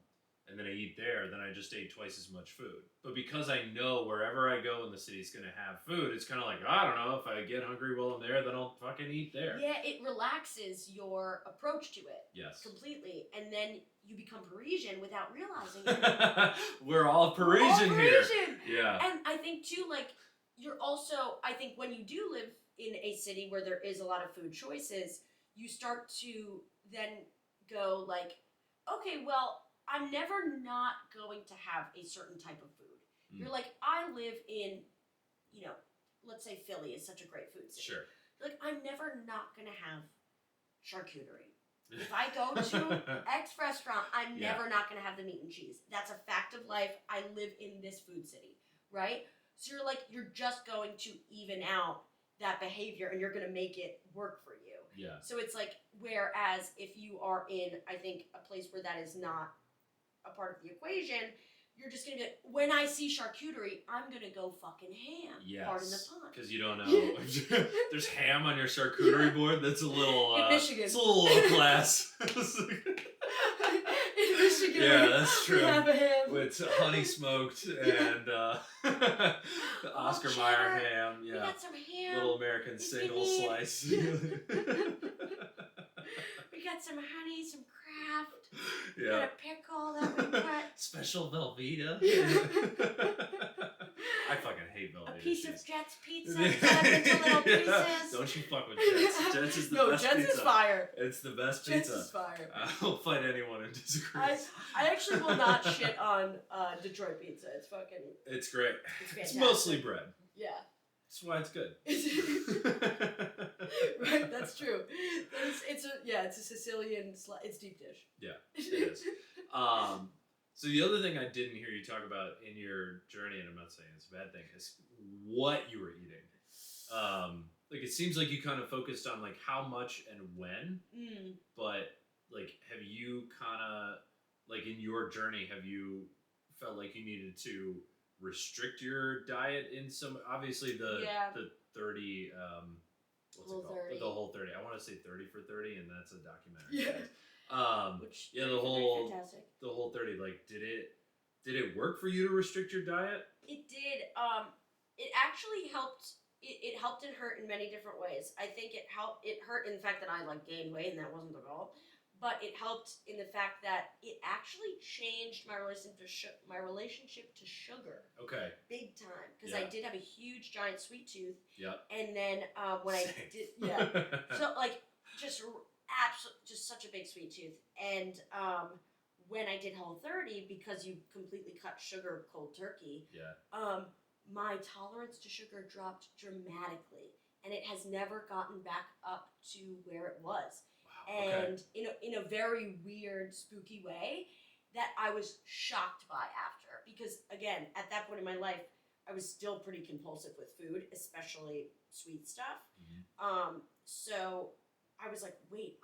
and then I eat there, then I just ate twice as much food. But because I know wherever I go in the city is going to have food, it's kind of like, I don't know, if I get hungry while I'm there, then I'll fucking eat there. Yeah, it relaxes your approach to it. Yes. Completely. And then you become Parisian without realizing it. We're all Parisian here. Yeah. And I think, too, like, you're also, I think when you do live in a city where there is a lot of food choices, you start to then go, like, okay, well, I'm never not going to have a certain type of food. You're like, I live in, let's say Philly is such a great food city. Sure. Like, I'm never not going to have charcuterie. If I go to X restaurant, I'm never not going to have the meat and cheese. That's a fact of life. I live in this food city, right? So you're like, you're just going to even out that behavior and you're going to make it work for you. Yeah. So it's like, whereas if you are in, I think, a place where that is not a part of the equation, you're just going to be like, when I see charcuterie, I'm going to go fucking ham. Yes. Pardon the pun. Because you don't know. There's ham on your charcuterie board? That's a little... in Michigan. It's a little low class. In Michigan. Yeah, that's true. We have a ham. With honey smoked and the Oscar Mayer ham. Yeah. We got some ham. Little American single slice. We got some honey, some Kraft. Yeah. We got a pickle that we cut. Special Velveeta. I fucking hate Velveeta. A piece of Jets pizza cut up into little pieces. Don't you fuck with Jets. Jets is the best Jets pizza. Is fire. It's the best pizza. Jets is fire. I'll fight anyone who disagrees. I actually will not shit on Detroit pizza. It's fucking... It's great. It's mostly bread. Yeah. That's why it's good. Right, that's true. It's a Sicilian, it's deep dish. Yeah, it is. So the other thing I didn't hear you talk about in your journey, and I'm not saying it's a bad thing, is what you were eating. Like, it seems like you kind of focused on, like, how much and when, but, like, have you kind of, like, in your journey, have you felt like you needed to restrict your diet in some, obviously the 30, what's it called? 30. The Whole 30. I want to say 30 for 30, and that's a documentary. Yeah. Which the whole fantastic. The Whole 30. Like, did it work for you to restrict your diet? It did. It actually helped. It helped and hurt in many different ways. I think it helped. It hurt in the fact that I gained weight, and that wasn't the goal. But it helped in the fact that it actually changed my relationship to sugar. Okay. Big time, because I did have a huge giant sweet tooth. Yep. And then when Same. I did, so just such a big sweet tooth. And when I did Whole 30, because you completely cut sugar cold turkey. Yeah. My tolerance to sugar dropped dramatically, and it has never gotten back up to where it was. And in a very weird, spooky way that I was shocked by after. Because, again, at that point in my life, I was still pretty compulsive with food, especially sweet stuff. Mm-hmm. So I was like, wait,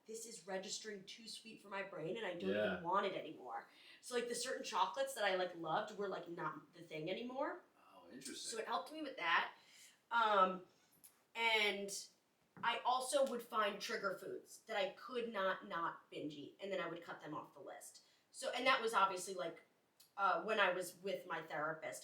this is registering too sweet for my brain, and I don't even want it anymore. So, the certain chocolates that I, loved were, not the thing anymore. Oh, interesting. So it helped me with that. And I also would find trigger foods that I could not binge eat, and then I would cut them off the list. So, and that was obviously when I was with my therapist,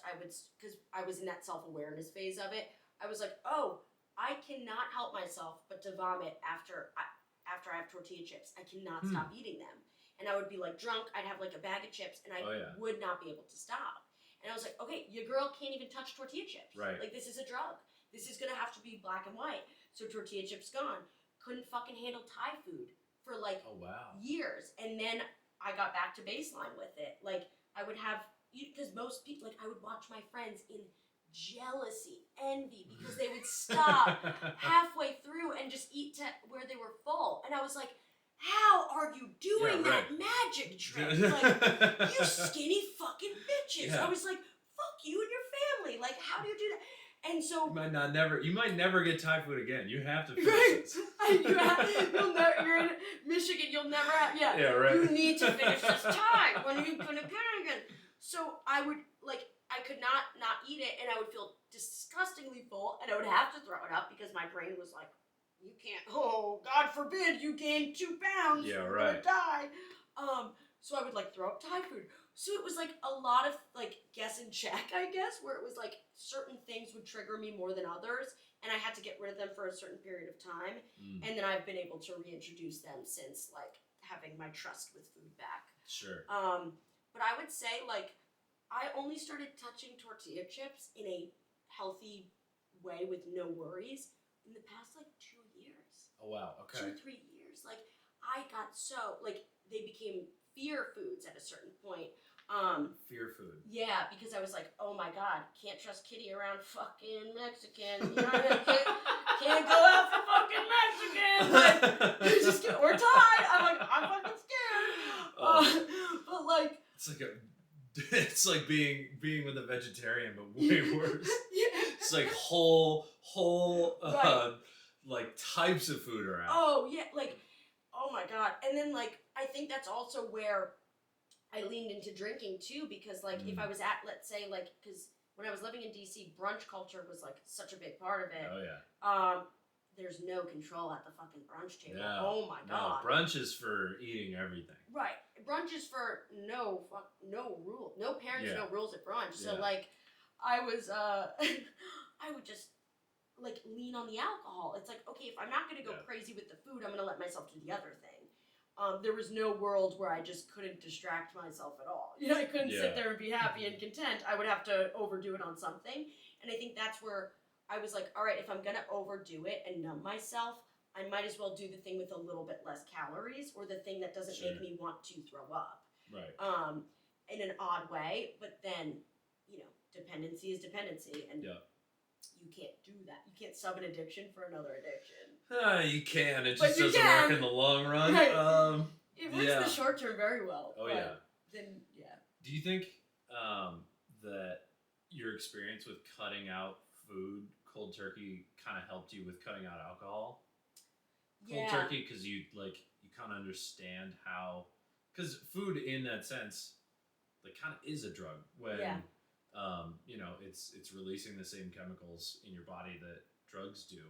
because I was in that self-awareness phase of it, I was like, oh, I cannot help myself but to vomit after I have tortilla chips. I cannot stop eating them. And I would be drunk, I'd have a bag of chips, and I would not be able to stop. And I was like, okay, your girl can't even touch tortilla chips. Right. This is a drug. This is going to have to be black and white. So tortilla chips gone. couldn't fucking handle Thai food for like oh wow years, and then I got back to baseline with it. Like I would have, because most people, like I would watch my friends in jealousy, envy, because they would stop halfway through and just eat to where they were full, and I was like, how are you doing that magic trick? Like, you skinny fucking bitches. I was like, fuck you and your family. Like, how do you do that? And so you might never get Thai food again. You have to finish this. You're in Michigan. You'll never have. Yeah, right. You need to finish this Thai. When are you gonna get it again? So I would I could not eat it, and I would feel disgustingly full, and I would have to throw it up because my brain was like, you can't. Oh, God forbid you gain 2 pounds. Yeah, you're gonna die. So I would throw up Thai food. So it was a lot of guess and check, I guess, where it was certain things would trigger me more than others, and I had to get rid of them for a certain period of time, and then I've been able to reintroduce them since having my trust with food back. Sure. But I would say I only started touching tortilla chips in a healthy way with no worries in the past 2 years. Oh wow, okay. 2-3 years. I got so they became fear foods at a certain point. Fear food. Yeah, because I was like, oh my God, can't trust Kitty around fucking Mexican. You know what I mean? Can't go out for fucking Mexican. Or Thai. I'm fucking scared. But it's like being with a vegetarian, but way worse. Yeah. It's whole types of food around. Oh yeah, oh my God. And then I think that's also where I leaned into drinking too, because if I was at, let's say because when I was living in DC, brunch culture was such a big part of it. Oh yeah. There's no control at the fucking brunch table. Yeah. Oh my God. No, brunch is for eating everything. Right. Brunch is for no rule. No parents, no rules at brunch. So I was I would just lean on the alcohol. It's okay, if I'm not gonna go crazy with the food, I'm gonna let myself do the other thing. There was no world where I just couldn't distract myself at all. I couldn't sit there and be happy and content. I would have to overdo it on something. And I think that's where I was all right, if I'm going to overdo it and numb myself, I might as well do the thing with a little bit less calories, or the thing that doesn't make me want to throw up. Right. In an odd way. But then, dependency is dependency. And you can't do that. You can't sub an addiction for another addiction. You can. It just doesn't work in the long run. Right. It works in the short term very well. Oh, yeah. Then, yeah. Do you think that your experience with cutting out food, cold turkey, kind of helped you with cutting out alcohol? Cold turkey, because you kind of understand how... Because food, in that sense, kind of is a drug. When, it's releasing the same chemicals in your body that drugs do.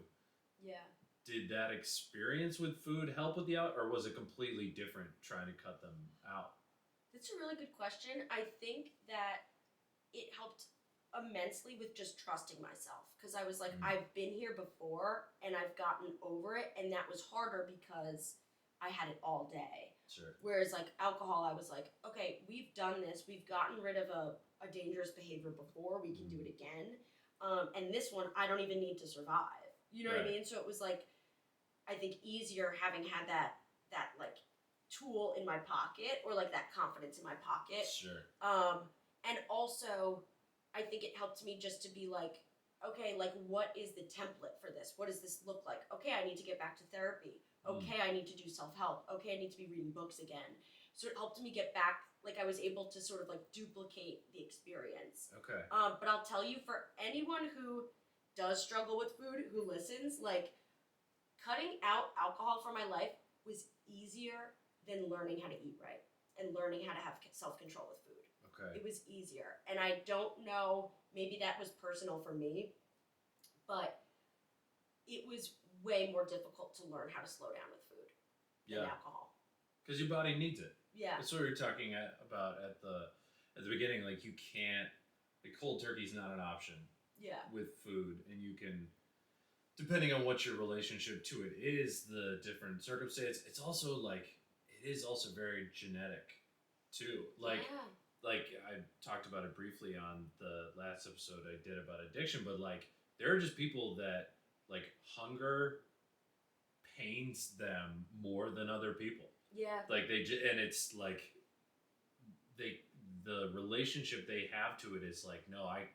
Yeah. Did that experience with food help with the out, or was it completely different trying to cut them out? That's a really good question. I think that it helped immensely with just trusting myself, because I was I've been here before and I've gotten over it, and that was harder because I had it all day. Sure. Whereas alcohol, I was okay, we've done this, we've gotten rid of a dangerous behavior before, we can do it again. And this one, I don't even need to survive. You know what I mean? So it was I think easier having had that tool in my pocket, or that confidence in my pocket. Sure. And also I think it helped me just to be okay, what is the template for this? What does this look like? Okay, I need to get back to therapy. Okay, I need to do self-help. Okay, I need to be reading books again. So it helped me get back, I was able to sort of duplicate the experience. Okay. But I'll tell you, for anyone who does struggle with food, who listens, cutting out alcohol from my life was easier than learning how to eat right and learning how to have self-control with food. Okay. It was easier. And I don't know, maybe that was personal for me, but it was way more difficult to learn how to slow down with food than alcohol. Because your body needs it. Yeah. That's what we were talking about at the beginning. You can't, cold turkey's not an option. Yeah. With food, and you can, depending on what your relationship to it is, the different circumstance. It's also it is also very genetic, too. I talked about it briefly on the last episode I did about addiction, but there are just people that hunger, pains them more than other people. Yeah. Like and it's like the relationship they have to it is like, no, I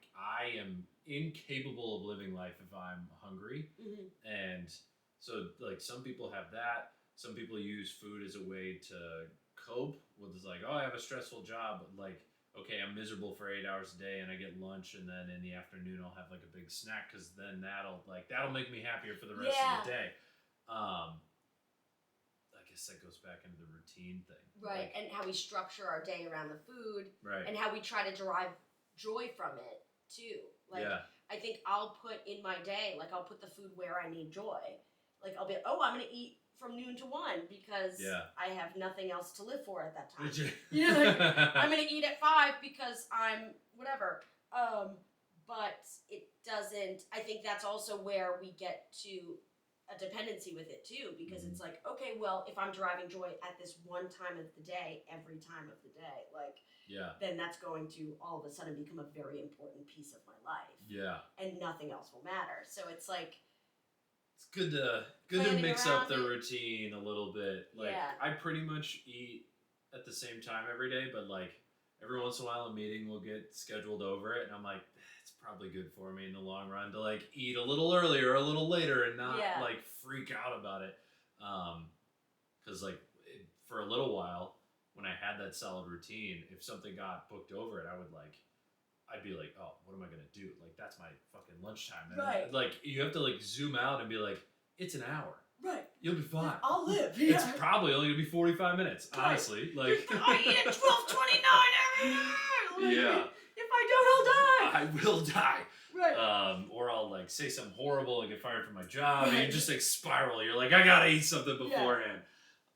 am incapable of living life if I'm hungry. Mm-hmm. And so like some people have that. Some people use food as a way to cope with, it's like, oh, I have a stressful job, like, okay, I'm miserable for 8 hours a day and I get lunch, and then in the afternoon I'll have like a big snack because then that'll make me happier for the rest of the day. I guess that goes back into the routine thing. Right, like, and how we structure our day around the food. Right. And how we try to derive joy from it, too. Like, I think I'll put in my day, like, I'll put the food where I need joy. Like, I'll be, I'm going to eat from noon to 1 because I have nothing else to live for at that time. Like, I'm going to eat at 5 because I'm whatever. But it doesn't, I think that's also where we get to a dependency with it too, because it's like, okay, well, if I'm deriving joy at this one time of the day, every time of the day, like, then that's going to all of a sudden become a very important piece of my life. Yeah. And nothing else will matter. So it's like, it's good to mix up the routine a little bit. Like, I pretty much eat at the same time every day, but like every once in a while a meeting will get scheduled over it, and I'm like, it's probably good for me in the long run to like eat a little earlier or a little later and not like freak out about it. Because like for a little while when I had that solid routine, if something got booked over it, I'd be like, oh, what am I gonna do? Like, that's my fucking lunchtime. And like, you have to like zoom out and be like, it's an hour. Right. You'll be fine. I'll live. It's probably only gonna be 45 minutes, honestly. Like, I eat at 12:29 every hour. Like, if I don't, I'll die. I will die. Right. Or I'll like say something horrible and get fired from my job, and you just like spiral. You're like, I gotta eat something beforehand.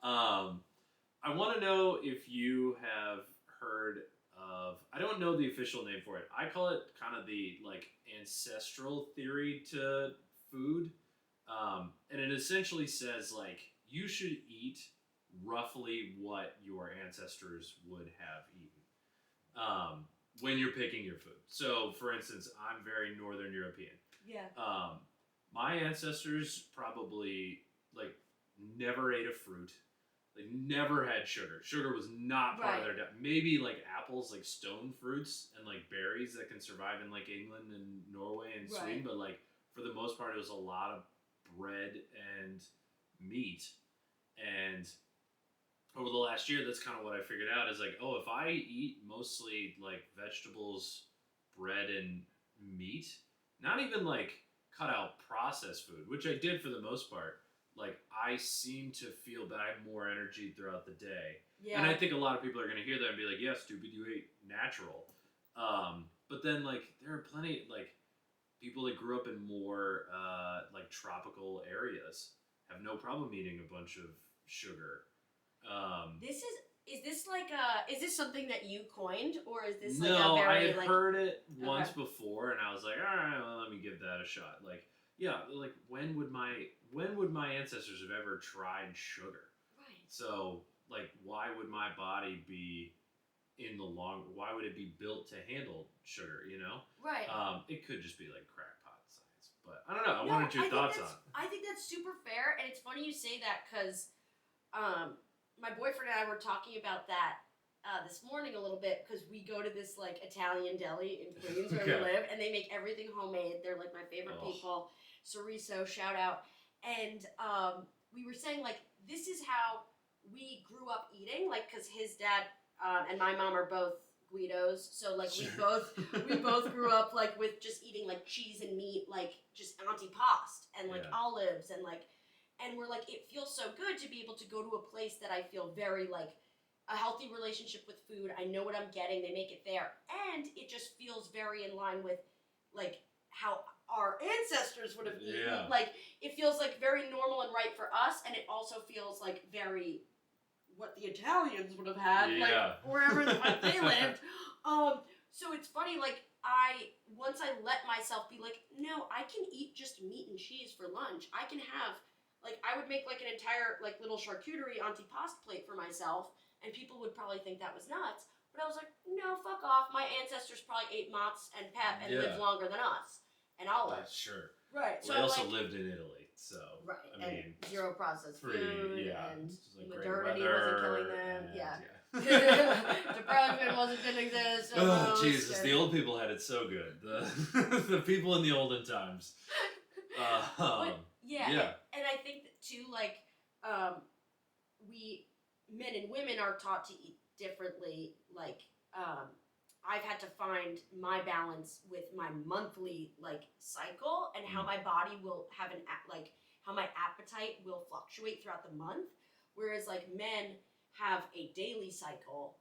I want to know if you have heard of, I don't know the official name for it. I call it kind of the like ancestral theory to food. And it essentially says like you should eat roughly what your ancestors would have eaten when you're picking your food. So for instance, I'm very Northern European. Yeah. My ancestors probably like never ate a fruit. They never had sugar. Sugar was not part of their diet. Maybe like apples, like stone fruits, and like berries that can survive in like England and Norway and Sweden. But like for the most part, it was a lot of bread and meat. And over the last year, that's kind of what I figured out is like, oh, if I eat mostly like vegetables, bread, and meat, not even like cut out processed food, which I did for the most part, like I seem to feel that I have more energy throughout the day. Yeah. And I think a lot of people are going to hear that and be like, yeah, stupid, you ate natural. But then like there are plenty like people that grew up in more like tropical areas have no problem eating a bunch of sugar. Is this something that you coined, or is this like no, a very, I had heard it once before, and I was like, all right, well, let me give that a shot. Like, yeah, like when would my ancestors have ever tried sugar? Right. So, like, why would my body be why would it be built to handle sugar, you know? Right. It could just be like crackpot science, but I don't know. I wanted your thoughts on it. I think that's super fair, and it's funny you say that because my boyfriend and I were talking about that this morning a little bit, because we go to this like Italian deli in Queens where we live, and they make everything homemade. They're like my favorite people. Soriso, shout out. And we were saying like this is how we grew up eating, like because his dad and my mom are both Guidos, so like we both grew up like with just eating like cheese and meat, like just antipasto and like olives and like. And we're like, it feels so good to be able to go to a place that I feel very like a healthy relationship with food. I know what I'm getting. They make it there. And it just feels very in line with like how our ancestors would have eaten. Yeah. Like it feels like very normal and right for us. And it also feels like very what the Italians would have had, like wherever they lived. So it's funny, like once I let myself be like, no, I can eat just meat and cheese for lunch. I can have, like, I would make like an entire like little charcuterie antipasto plate for myself, and people would probably think that was nuts. But I was like, no, fuck off. My ancestors probably ate mozz and pep and lived longer than us and olives. Sure. Right. Well, so they also lived in Italy. So right, I mean, zero processed free, food, yeah. and Like modernity wasn't killing them. and, Yeah. yeah. Depression didn't exist. Oh Jesus! The old people had it so good. The people in the olden times. Yeah. And I think that too, like, we men and women are taught to eat differently. Like, I've had to find my balance with my monthly like cycle and how my body will have how my appetite will fluctuate throughout the month. Whereas like men have a daily cycle.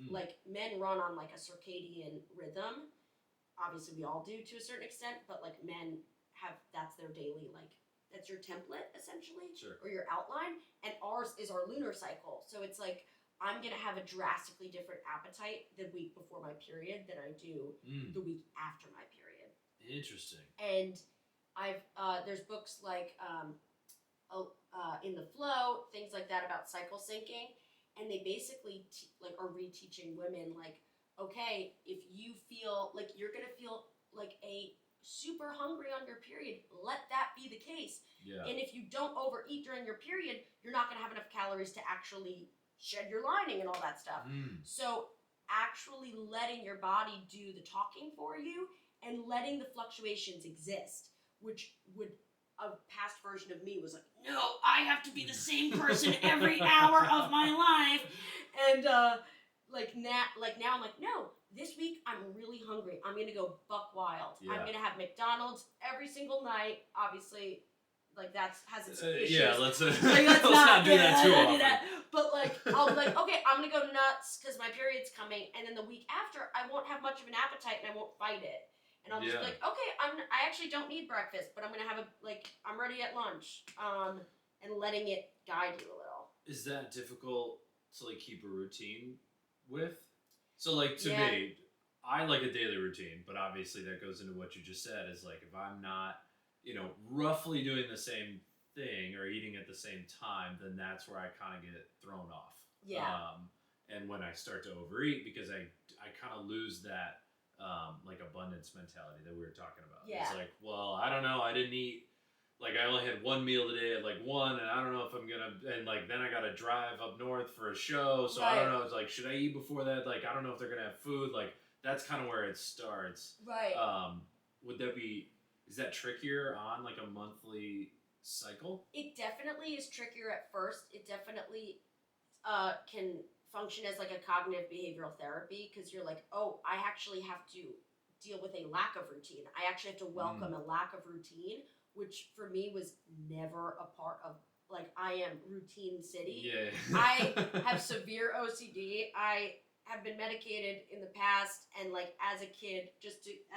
Like men run on like a circadian rhythm. Obviously, we all do to a certain extent, but like men have that's their daily like that's your template essentially, sure. or your outline, and ours is our lunar cycle. So it's like I'm gonna have a drastically different appetite the week before my period than I do the week after my period. Interesting. And I've there's books like In the Flow, things like that about cycle syncing, and they basically are reteaching women like, okay, if you feel like you're gonna feel like a super hungry on your period, let that be the case. Yeah. And if you don't overeat during your period, you're not going to have enough calories to actually shed your lining and all that stuff. So actually letting your body do the talking for you and letting the fluctuations exist, which would a past version of me was like, no, I have to be the same person every hour of my life. And now I'm like, no, this week I'm really hungry. I'm gonna go buck wild. Yeah. I'm gonna have McDonald's every single night. Obviously, like that has its issues. Yeah, let's like, let's not do that too often. Do that. But like, I'll be like, okay, I'm gonna go nuts because my period's coming, and then the week after, I won't have much of an appetite and I won't fight it. And I'll just be like, okay, I actually don't need breakfast, but I'm gonna have I'm ready at lunch. And letting it guide you a little. Is that difficult to like keep a routine with? So like to me, I like a daily routine, but obviously that goes into what you just said is like if I'm not, roughly doing the same thing or eating at the same time, then that's where I kind of get thrown off. Yeah. And when I start to overeat, because I kind of lose that like abundance mentality that we were talking about. Yeah. It's like, well, I don't know, I didn't eat. Like, I only had one meal today at, 1, and I don't know if I'm gonna, and, then I gotta drive up north for a show, so right. I don't know, it's like, should I eat before that? Like, I don't know if they're gonna have food, that's kind of where it starts. Right. Is that trickier on, a monthly cycle? It definitely is trickier at first. It definitely can function as, a cognitive behavioral therapy, because you're like, oh, I actually have to deal with a lack of routine. I actually have to welcome a lack of routine, which for me was never a part of, I am routine city. Yeah. I have severe OCD. I have been medicated in the past, and as a kid,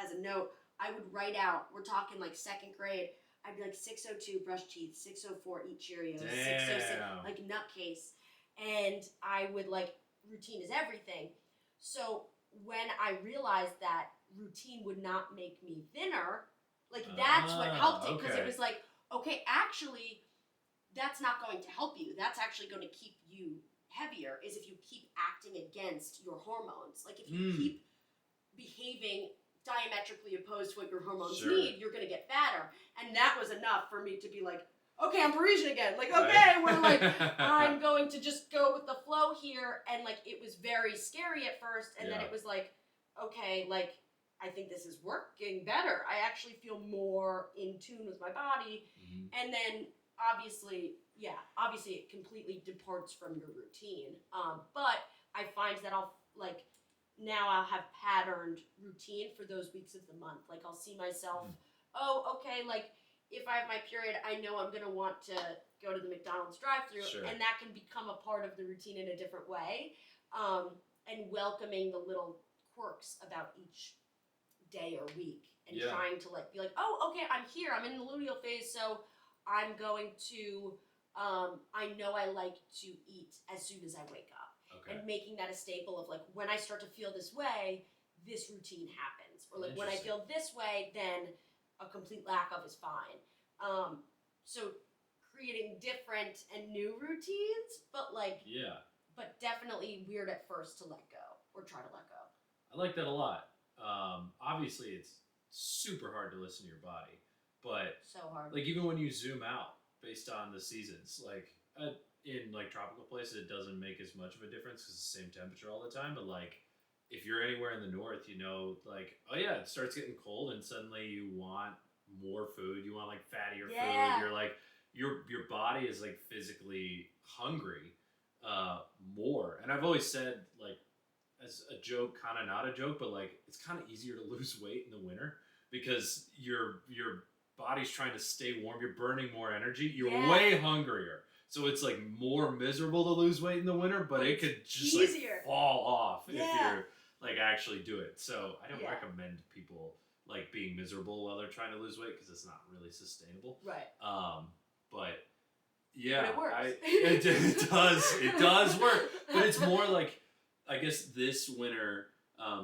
as a note, I would write out, we're talking second grade, I'd be 6:02 brush teeth, 6:04 eat Cheerios, 6:06 nutcase, and I would routine is everything. So when I realized that routine would not make me thinner, that's what helped it, because it was okay, actually, that's not going to help you. That's actually going to keep you heavier, is if you keep acting against your hormones. If you keep behaving diametrically opposed to what your hormones need, you're going to get fatter. And that was enough for me to be okay, I'm Parisian again. Okay, we're I'm going to just go with the flow here. And it was very scary at first. And then it was okay, I think this is working better. I actually feel more in tune with my body. Mm-hmm. And then obviously it completely departs from your routine. But I find that I'll now I'll have patterned routine for those weeks of the month. I'll see myself, if I have my period, I know I'm going to want to go to the McDonald's drive-thru, and that can become a part of the routine in a different way. And welcoming the little quirks about each day or week, and trying to be oh, okay, I'm here, I'm in the luteal phase, so I'm going to I know I like to eat as soon as I wake up. Okay. And making that a staple of when I start to feel this way, this routine happens, or when I feel this way, then a complete lack of is fine. So creating different and new routines, but but definitely weird at first to let go or try to let go. I like that a lot. Obviously, it's super hard to listen to your body, But so hard. Like even when you zoom out based on the seasons, like in like tropical places, it doesn't make as much of a difference because it's the same temperature all the time. But like if you're anywhere in the north, you know, like oh yeah, it starts getting cold, and suddenly you want more food. You want like fattier food. You're like your body is like physically hungry more. And I've always said like as a joke, kind of not a joke, but like it's kind of easier to lose weight in the winter because your body's trying to stay warm. You're burning more energy. You're way hungrier. So it's like more miserable to lose weight in the winter, but it could just like fall off if you're like actually do it. So I don't recommend people like being miserable while they're trying to lose weight because it's not really sustainable. Right. But yeah, but it works. It does. It does work. But it's more like I guess this winter.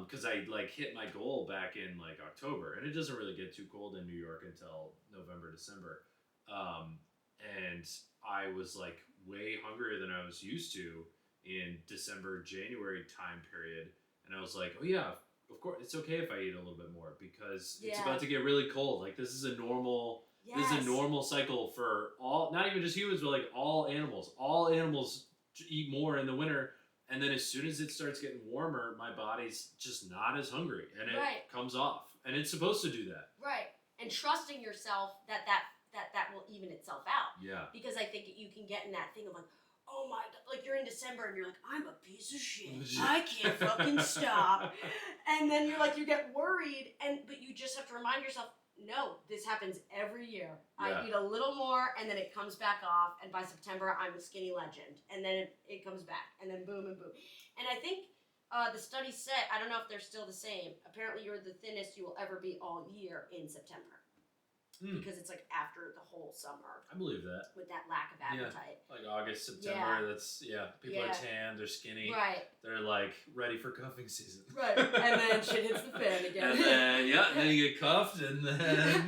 Because I like hit my goal back in like October, and it doesn't really get too cold in New York until November, December. And I was like way hungrier than I was used to in December, January time period. And I was like, oh yeah, of course, it's okay if I eat a little bit more because it's about to get really cold. Like this is a normal, this is a normal cycle for all, not even just humans, but like all animals. All animals eat more in the winter. And then as soon as it starts getting warmer, my body's just not as hungry, and it comes off. And it's supposed to do that. Right. And trusting yourself that will even itself out. Yeah. Because I think you can get in that thing of like, oh my God, like you're in December and you're like, I'm a piece of shit. I can't fucking stop. And then you're like, you get worried, but you just have to remind yourself, no, this happens every year. I eat a little more, and then it comes back off, and by September, I'm a skinny legend. And then it comes back, and then boom and boom. And I think the study said, I don't know if they're still the same, apparently you're the thinnest you will ever be all year in September. Because it's like after the whole summer. I believe that. With that lack of appetite. Like August, September, that's, people are tan, they're skinny. Right. They're like ready for cuffing season. Right. And then shit hits the fan again. And then you get cuffed, and then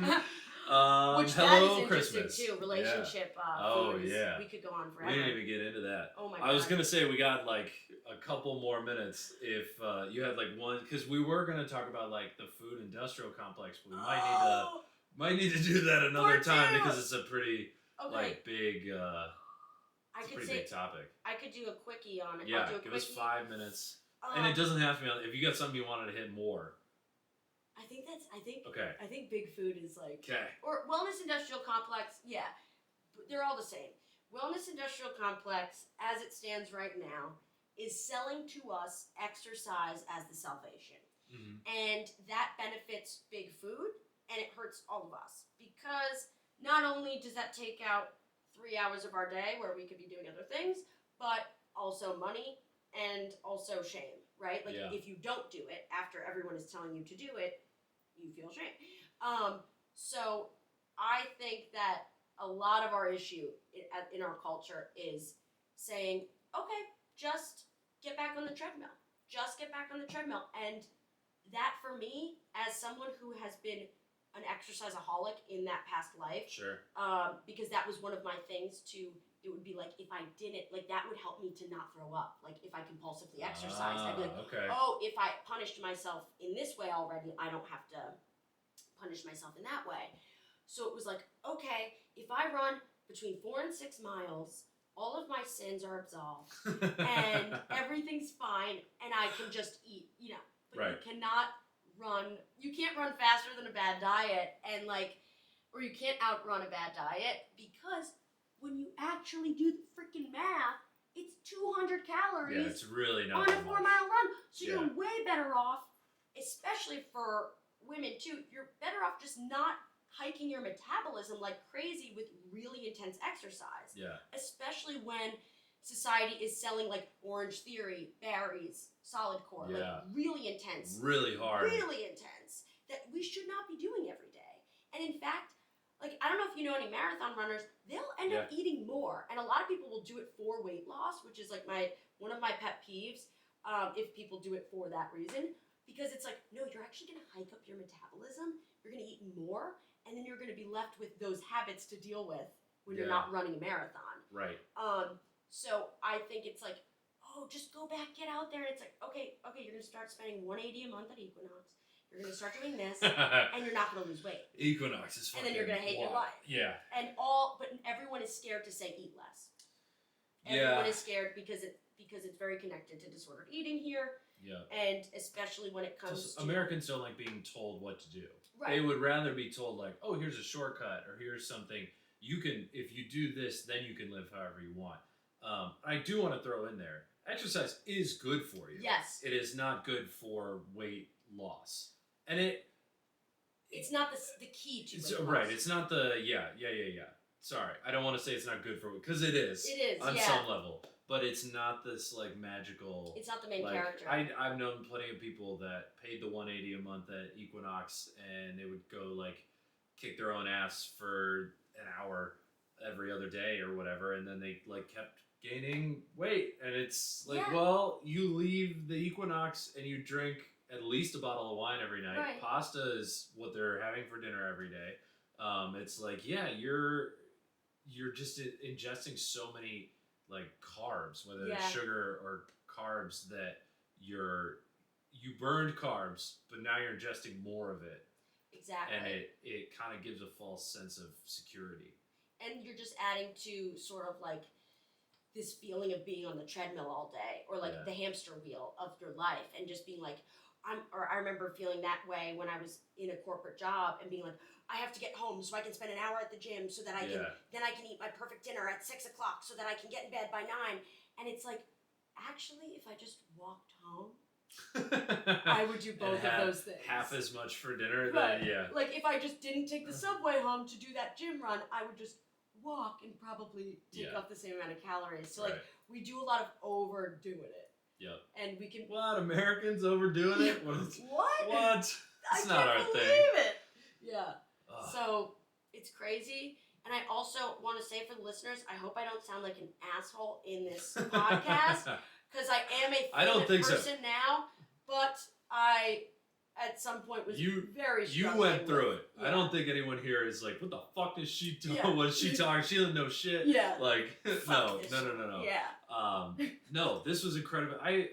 which hello, that is Christmas. Interesting too, relationship food we could go on forever. We didn't even get into that. Oh my God. I was going to say we got like a couple more minutes if you had like one, because we were going to talk about like the food industrial complex, but we might need to do that another time because it's a pretty like big big topic. I could do a quickie on it. Yeah, give us 5 minutes. And it doesn't have to be on, if you got something you wanted to hit more. I think big food is like, okay. Or wellness industrial complex, they're all the same. Wellness industrial complex, as it stands right now, is selling to us exercise as the salvation. Mm-hmm. And that benefits big food, and it hurts all of us. Because not only does that take out 3 hours of our day where we could be doing other things, but also money and also shame, right? Like if you don't do it after everyone is telling you to do it, you feel shame. So I think that a lot of our issue in our culture is saying, okay, just get back on the treadmill. Just get back on the treadmill. And that for me, as someone who has been an exerciseaholic in that past life, because that was one of my things it would be like, if I didn't, like that would help me to not throw up. Like if I compulsively exercise, I'd be like, if I punished myself in this way already, I don't have to punish myself in that way. So it was like, okay, if I run between 4 and 6 miles, all of my sins are absolved and everything's fine and I can just eat, but you cannot you can't run faster than a bad diet or you can't outrun a bad diet because when you actually do the freaking math, it's 200 calories it's really not on a 4-mile run. So you're way better off, especially for women too, you're better off just not hiking your metabolism like crazy with really intense exercise. Yeah. Especially when society is selling like Orange Theory, Barry's, Solid Core, like really intense. Really hard. Really intense. That we should not be doing every day. And in fact, like, I don't know if you know any marathon runners, they'll end up eating more. And a lot of people will do it for weight loss, which is like one of my pet peeves, if people do it for that reason. Because it's like, no, you're actually going to hike up your metabolism, you're going to eat more, and then you're going to be left with those habits to deal with when you're not running a marathon. Right. So I think it's like, just go back, get out there. And it's like, okay, you're going to start spending $180 a month at Equinox. You're going to start doing this, and you're not going to lose weight. Equinox is fucking And then you're going to hate your life. Yeah. But everyone is scared to say eat less. Everyone is scared because it's very connected to disordered eating here. Yeah. And especially when it comes to... Americans don't like being told what to do. Right. They would rather be told, like, oh, here's a shortcut, or here's something. You can, if you do this, then you can live however you want. I do want to throw in there, exercise is good for you. Yes. It is not good for weight loss. And it's not the key to weight loss. Right, it's not the, yeah. Sorry, I don't want to say it's not good for, because it is. It is, on some level. But it's not this, like, magical... It's not the main character. I've known plenty of people that paid the $180 a month at Equinox, and they would go, like, kick their own ass for an hour every other day or whatever, and then they, like, kept gaining weight. And it's like, well, you leave the Equinox and you drink at least a bottle of wine every night. Right. Pasta is what they're having for dinner every day. It's like, yeah, you're just ingesting so many... like carbs, whether it's sugar or carbs, that you burned carbs, but now you're ingesting more of it. Exactly. And it kind of gives a false sense of security. And you're just adding to sort of like this feeling of being on the treadmill all day, or like the hamster wheel of your life, and just being like, I remember feeling that way when I was in a corporate job and being like, I have to get home so I can spend an hour at the gym so that I can eat my perfect dinner at 6 o'clock so that I can get in bed by 9. And it's like, actually, if I just walked home, I would do both of those things. Half as much for dinner, right. then Like if I just didn't take the subway home to do that gym run, I would just walk and probably take off the same amount of calories. So like we do a lot of overdoing it. Yep. And we can... What? Americans overdoing it? What? It's not our thing. I can't believe it. Yeah. So, it's crazy. And I also want to say for the listeners, I hope I don't sound like an asshole in this podcast. Because I am a thin person now. But I, at some point, was very struggling. You went through it. Yeah. I don't think anyone here is like, what the fuck is she doing? Yeah. What is she talking? She doesn't know shit. Yeah. Like, no. Yeah. No, this was incredible. I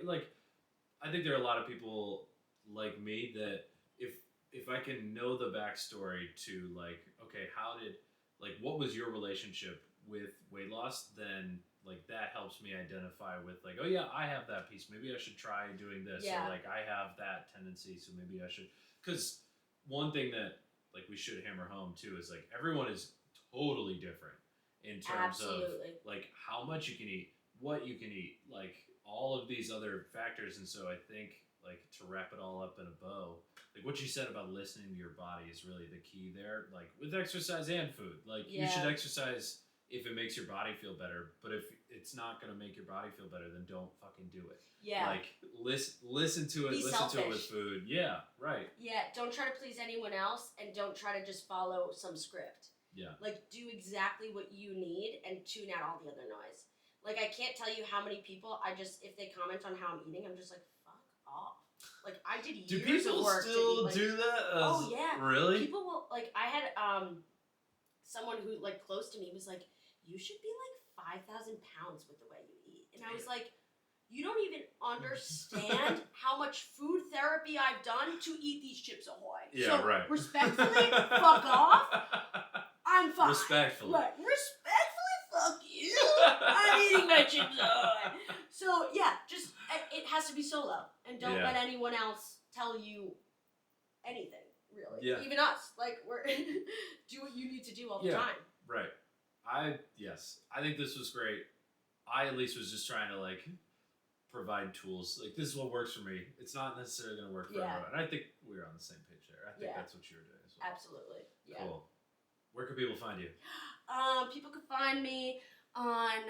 think there are a lot of people like me that if I can know the backstory to like, okay, what was your relationship with weight loss, then like that helps me identify with like, oh yeah, I have that piece. Maybe I should try doing this. Yeah. Or like I have that tendency, so maybe I should. Because one thing that like we should hammer home too is like everyone is totally different in terms of like how much you can eat, what you can eat, like all of these other factors. And so I think like to wrap it all up in a bow, like what you said about listening to your body is really the key there. Like with exercise and food, like you should exercise if it makes your body feel better. But if it's not going to make your body feel better, then don't fucking do it. Yeah. Like listen to it. Listen to it with food. Yeah. Right. Yeah. Don't try to please anyone else, and don't try to just follow some script. Yeah. Like do exactly what you need and tune out all the other noise. Like I can't tell you how many people if they comment on how I'm eating, I'm just like, fuck off. Like I did years of work to eat. Do people still do that? Oh yeah. Really? People will like. I had someone who like close to me was like, you should be like 5,000 pounds with the way you eat, and I was like, you don't even understand how much food therapy I've done to eat these Chips Ahoy. Yeah, so, right. Respectfully, fuck off. I'm fine. Respectfully. Right. Respectfully, fuck you. I'm eating my Chips Ahoy. So yeah, just it has to be solo, and don't let anyone else tell you anything. Really, even us. Like we're do what you need to do all the time. Right. I think this was great. I at least was just trying to like provide tools. Like this is what works for me. It's not necessarily going to work for everyone. And I think we're on the same page there. I think that's what you're doing as well. Absolutely. Yeah. Cool. Where can people find you? People can find me on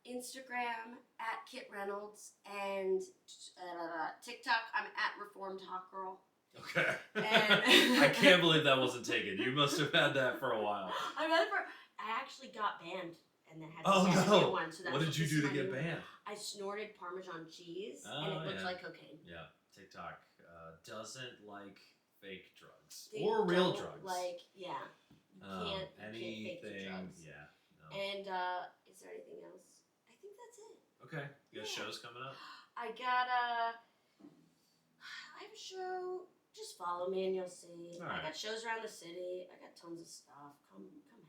Instagram at Kit Reynolds, and TikTok I'm at Reformed Hot Girl. Okay. And I can't believe that wasn't taken. You must have had that for a while. I actually got banned and then had to get a new one. So what did you do to get banned? I snorted Parmesan cheese and it looked like cocaine. Yeah, TikTok doesn't like fake drugs or real drugs. You can't fake the drugs. Yeah. No. And is there anything else? I think that's it. Okay. You got shows coming up? I have a show Just follow me and you'll see. All right. I got shows around the city. I got tons of stuff. Come hang.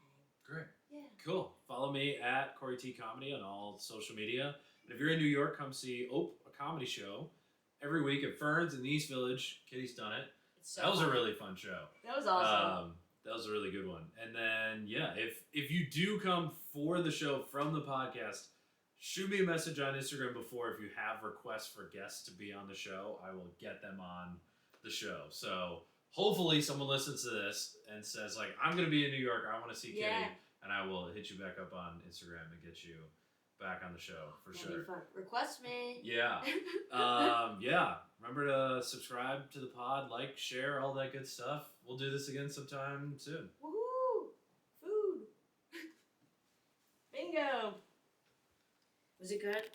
Great. Yeah. Cool. Follow me at Corey T Comedy on all social media. And if you're in New York, come see a comedy show every week at Ferns in the East Village. Kitty's done it. So that was a really fun show. That was awesome. That was a really good one. And then, yeah, if you do come for the show from the podcast, shoot me a message on Instagram before if you have requests for guests to be on the show. I will get them on the show. So hopefully someone listens to this and says, like, I'm going to be in New York. I want to see Kitty. And I will hit you back up on Instagram and get you back on the show for That'd sure. Be fun. Request me. Yeah. Yeah. Remember to subscribe to the pod, like, share, all that good stuff. We'll do this again sometime soon. Woohoo! Food. Bingo. Was it good?